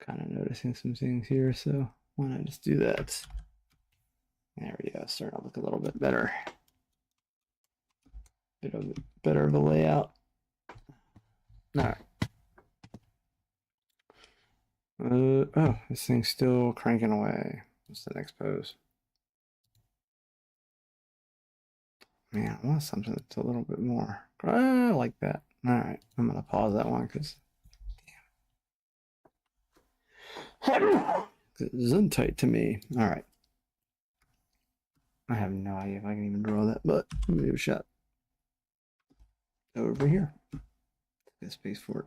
kind of noticing some things here, so why not just do that? There we go. Starting to look a little bit better. Better of a layout. All right. Oh, this thing's still cranking away. What's the next pose? Man, I want something that's a little bit more. I like that. All right, I'm gonna pause that one because it's untight to me. All right. I have no idea if I can even draw that, but let me give it a shot. Over here. Get space for it.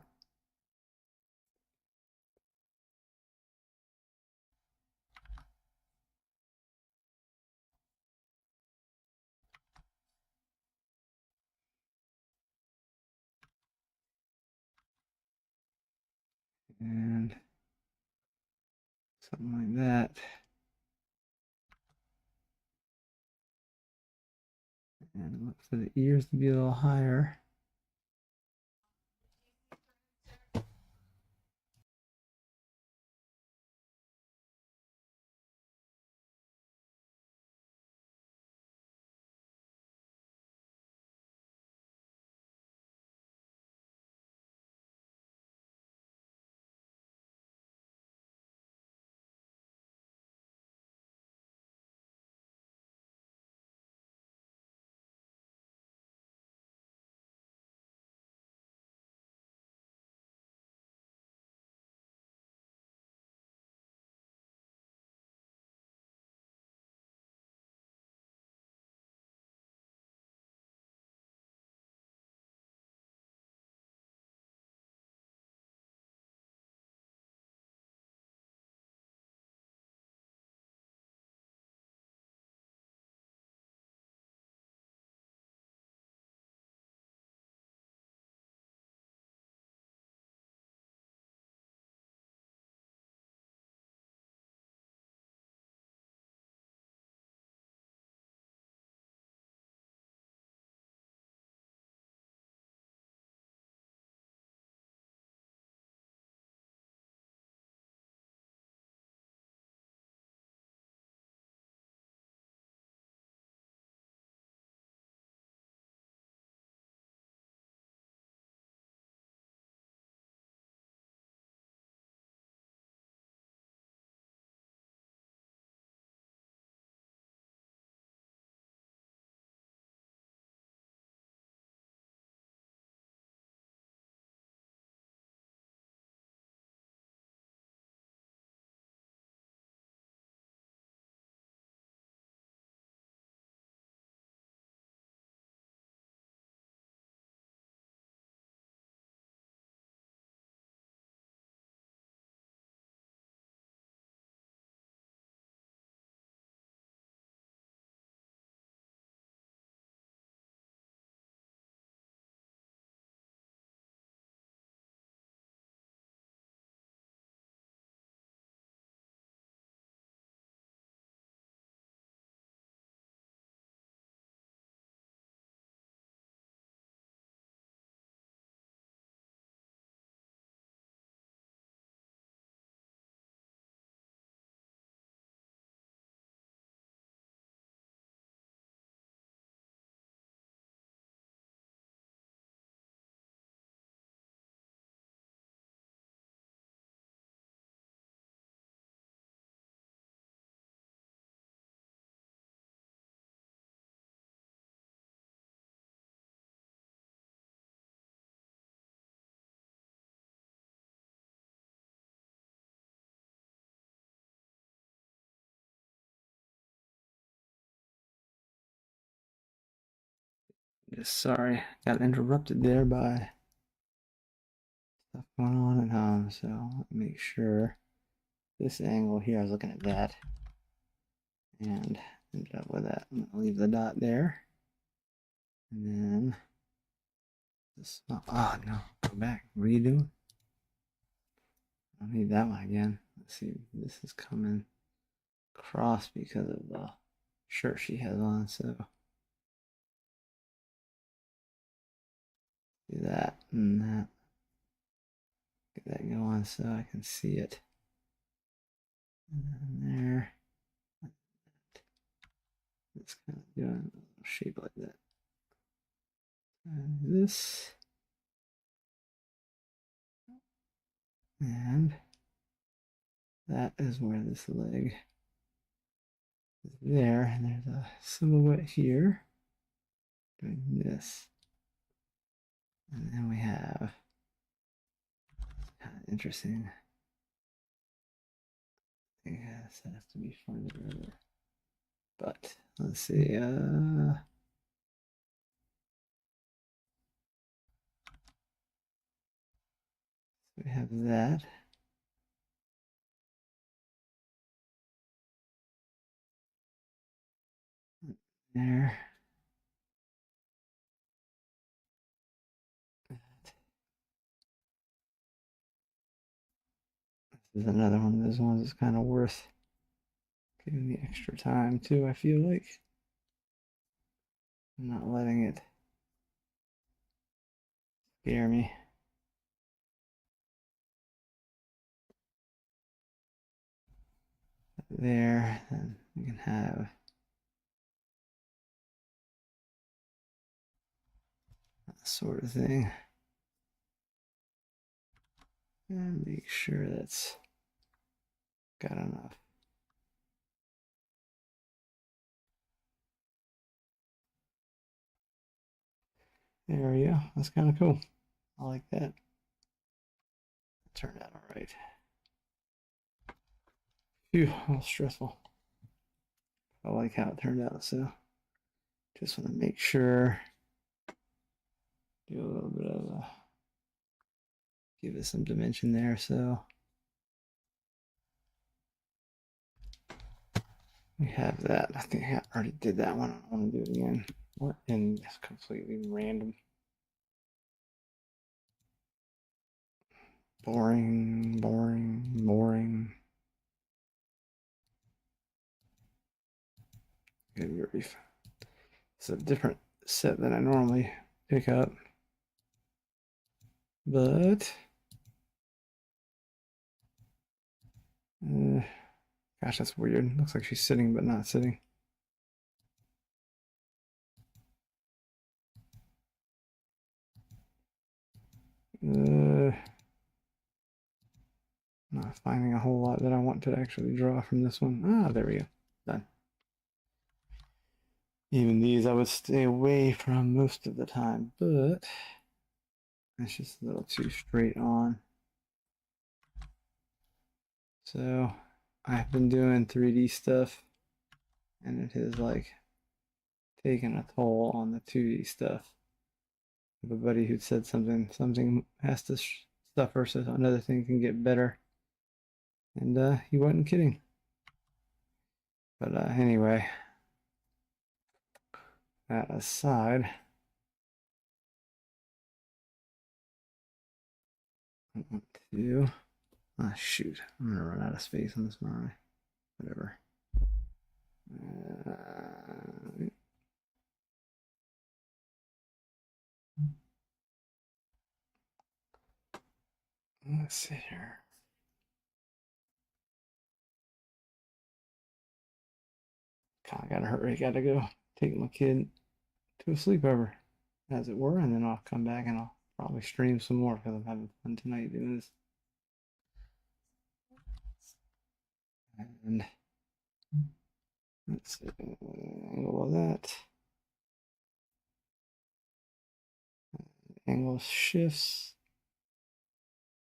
And something like that. And look for the ears to be a little higher. Just sorry, got interrupted there by stuff going on at home. So let me make sure this angle here, I was looking at that and ended up with that. I'm gonna leave the dot there. And then this, oh no, go back, redo. I need that one again. Let's see, this is coming across because of the shirt she has on, so do that and that. Get that going so I can see it. And there. It's kind of doing a shape like that. And this. And that is where this leg is there. And there's a silhouette here doing this. And then we have kind of interesting. I guess it has to be further. But let's see. We have that. There. This is another one of those ones that's kind of worth giving me extra time too, I feel like. I'm not letting it scare me. There, then we can have that sort of thing. And make sure that's got enough. There we go. That's kind of cool. I like that. It turned out all right. Phew, that was stressful. I like how it turned out, so just want to make sure, do a little bit of give it some dimension there. So we have that. I think I already did that one. I want to do it again. What in this completely random, boring. Good grief. It's a different set than I normally pick up. But gosh, that's weird. Looks like she's sitting but not sitting. Not finding a whole lot that I want to actually draw from this one. Ah, there we go. Done. Even these I would stay away from most of the time, but it's just a little too straight on. So I've been doing 3D stuff and it has like taken a toll on the 2D stuff. I have a buddy who said something has to suffer so another thing can get better. And he wasn't kidding. But anyway, that aside, I want to. Ah, shoot. I'm gonna run out of space on this one. Whatever. Let's see here. Kind of gotta hurry. Gotta go take my kid to a sleepover, as it were, and then I'll come back and I'll probably stream some more because I'm having fun tonight doing this. And let's see, angle of that. Angle shifts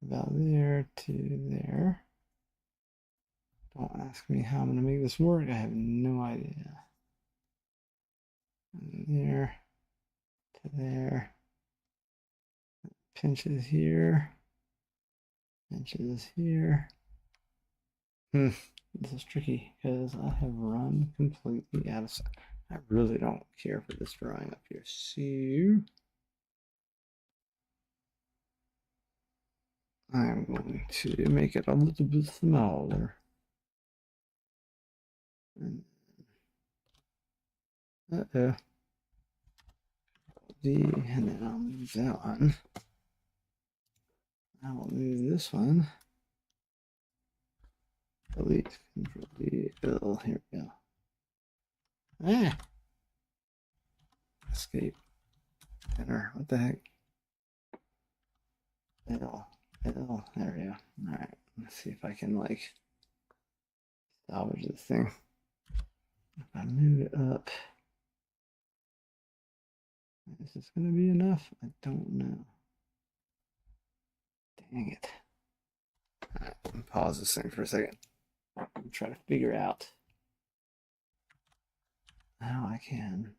about there to there. Don't ask me how I'm going to make this work. I have no idea. And there there. Pinches here. Pinches here. This is tricky because I have run completely out of sight. I really don't care for this drawing up here. So I'm going to make it a little bit smaller. Uh-oh. D, and then I'll move that one. I will move this one. Delete, Control D, L, here we go. Ah! Escape. Enter, what the heck? L, L, there we go. Alright, let's see if I can, like, salvage this thing. If I move it up, is this going to be enough? I don't know. Dang it. Alright, pause this thing for a second. I'm trying to figure out how I can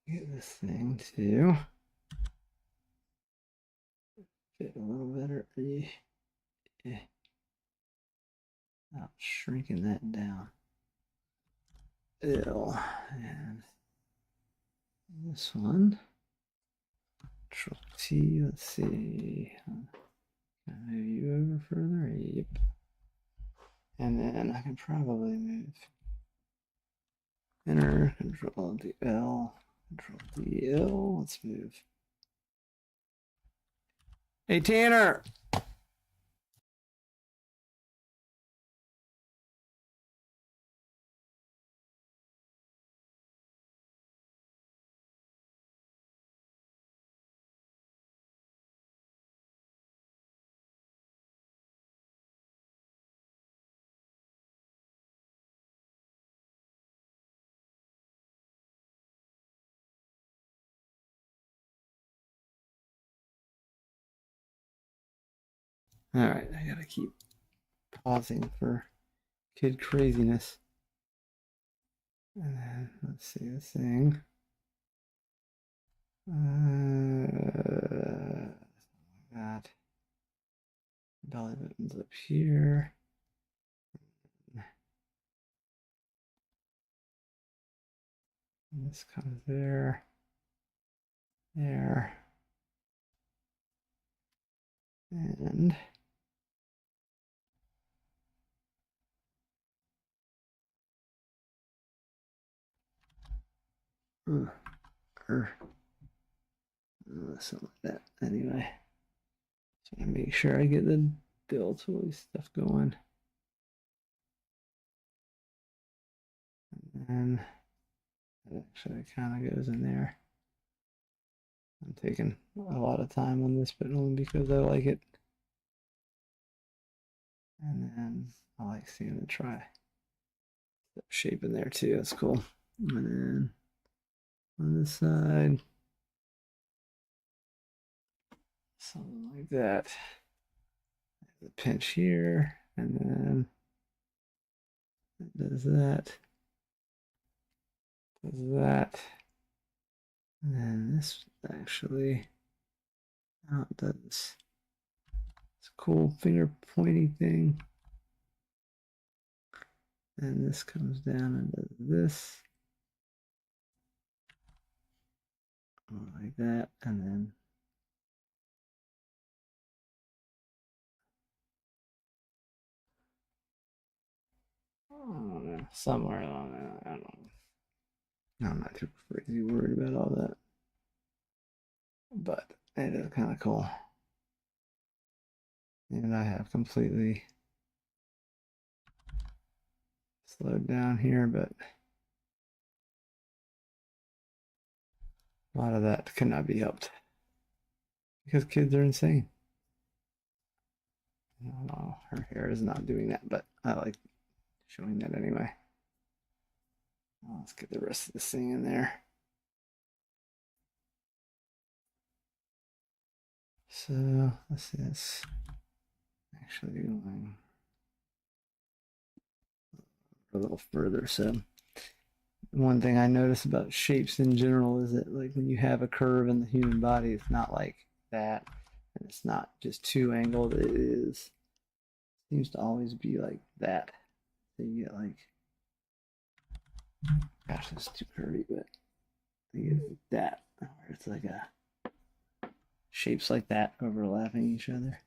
get this thing to fit a little better. Not shrinking that down. L, and this one. Control T, let's see. Can I move you over further? Yep. And then I can probably move enter, Control D L, Control D L. Let's move. Hey Tanner! Alright, I gotta keep pausing for kid craziness. And then let's see this thing. That belly button's up here. And this comes there, there, and something like that. Anyway, so I make sure I get the deltoid stuff going. And then it actually kind of goes in there. I'm taking a lot of time on this, but only because I like it. And then I like seeing the try shape in there too. That's cool. And then on this side, something like that. The pinch here, and then it does that, and then this actually does this cool finger pointy thing, and this comes down and does this, like that, and then I don't know, somewhere along that. I don't know. I'm not too crazy worried about all that, but it is kind of cool. And I have completely slowed down here, but a lot of that cannot be helped because kids are insane. No, her hair is not doing that, but I like showing that anyway. Let's get the rest of this thing in there. So let's see, that's actually going a little further. So one thing I notice about shapes in general is that like when you have a curve in the human body, it's not like that. And it's not just too angled. It is seems to always be like that. So you get like, gosh, that's too curvy, but you get like that, where it's like a shapes like that overlapping each other.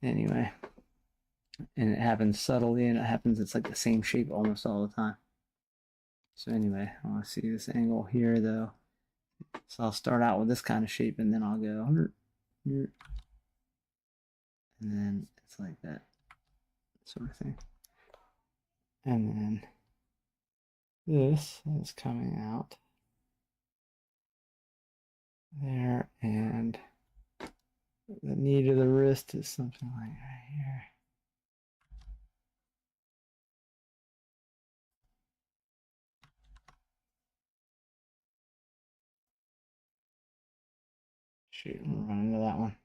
Anyway, and it happens subtly, and it happens. It's like the same shape almost all the time. So anyway, I want to see this angle here though. So I'll start out with this kind of shape, and then I'll go, and then it's like that sort of thing. And then this is coming out there, and the knee to the wrist is something like right here. Shoot, I'm running into that one.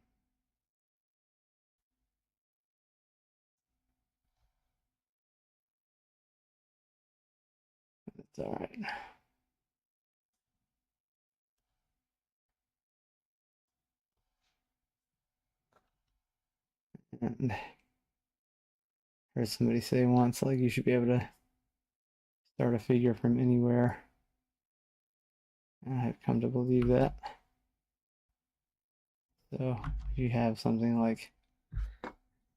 It's all right. And heard somebody say once, like you should be able to start a figure from anywhere. And I've come to believe that. So if you have something like,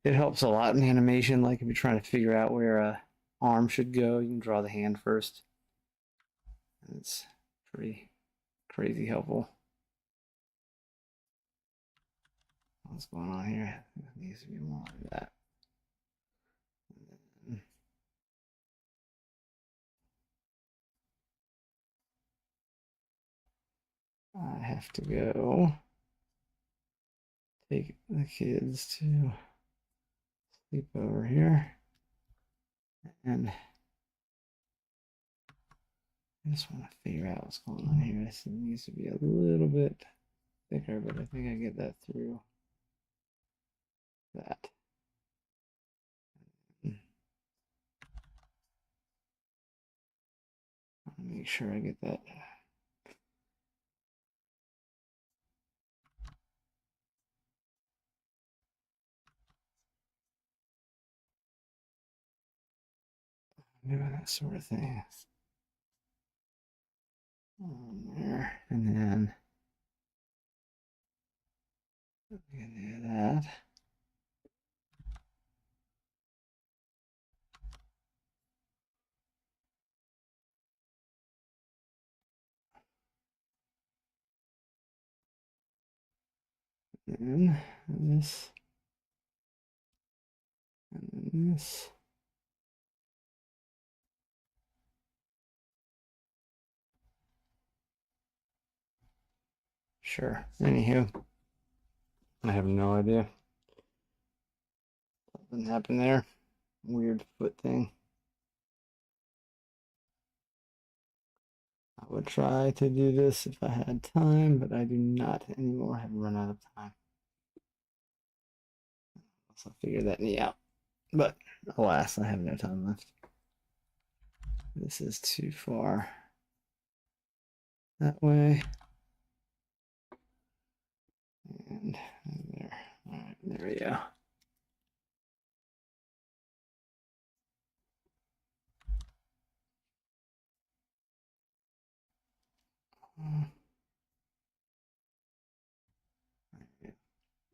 it helps a lot in animation. Like if you're trying to figure out where a arm should go, you can draw the hand first. And it's pretty crazy helpful. What's going on here? It needs to be more like that. I have to go take the kids to sleep over here. And I just want to figure out what's going on here. This needs to be a little bit thicker, but I think I get that through that. Make sure I get that. Doing that sort of thing. On there, and then we can do that. And this, and then this. Sure. Anywho, I have no idea. Something happened there. Weird foot thing. I would try to do this if I had time, but I do not anymore. I have run out of time. So I'll figure that knee out. But alas, I have no time left. This is too far that way. And there. All right, there we go.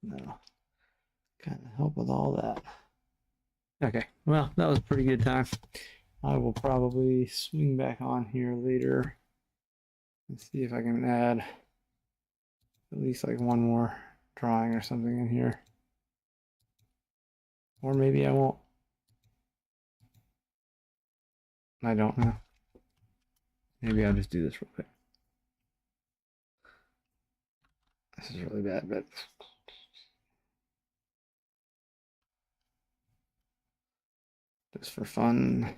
No, kind of help with all that. Okay, well, that was a pretty good time. I will probably swing back on here later and see if I can add at least like one more drawing or something in here. Or maybe I won't. I don't know. Maybe I'll just do this real quick. This is really bad, but just for fun.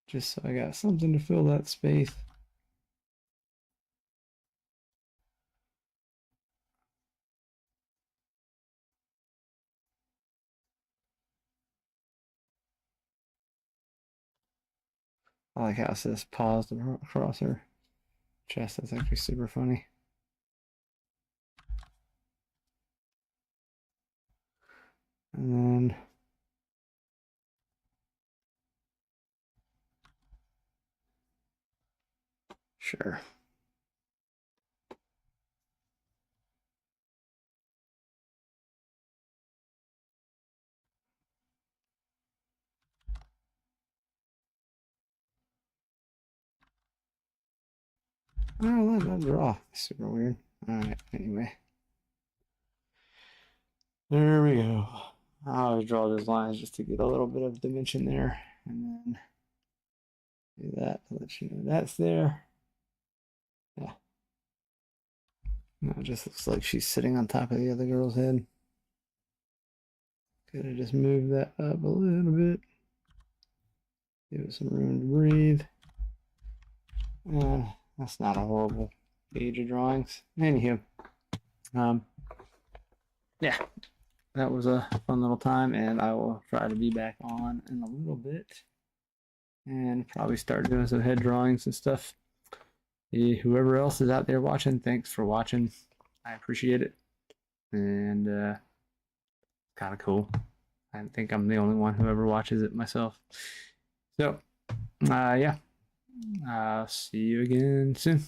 Just so I got something to fill that space. I like how it says paused across her chest. That's actually super funny. And then sure. Oh, that draw. Super weird. Alright, anyway. There we go. I always draw those lines just to get a little bit of dimension there. And then do that to let you know that's there. Yeah. Now it just looks like she's sitting on top of the other girl's head. Could have just moved that up a little bit. Give it some room to breathe. That's not a horrible page of drawings. Anywho, yeah, that was a fun little time, and I will try to be back on in a little bit and probably start doing some head drawings and stuff. Whoever else is out there watching, thanks for watching. I appreciate it. And kind of cool. I think I'm the only one who ever watches it myself. So, yeah, I'll see you again soon.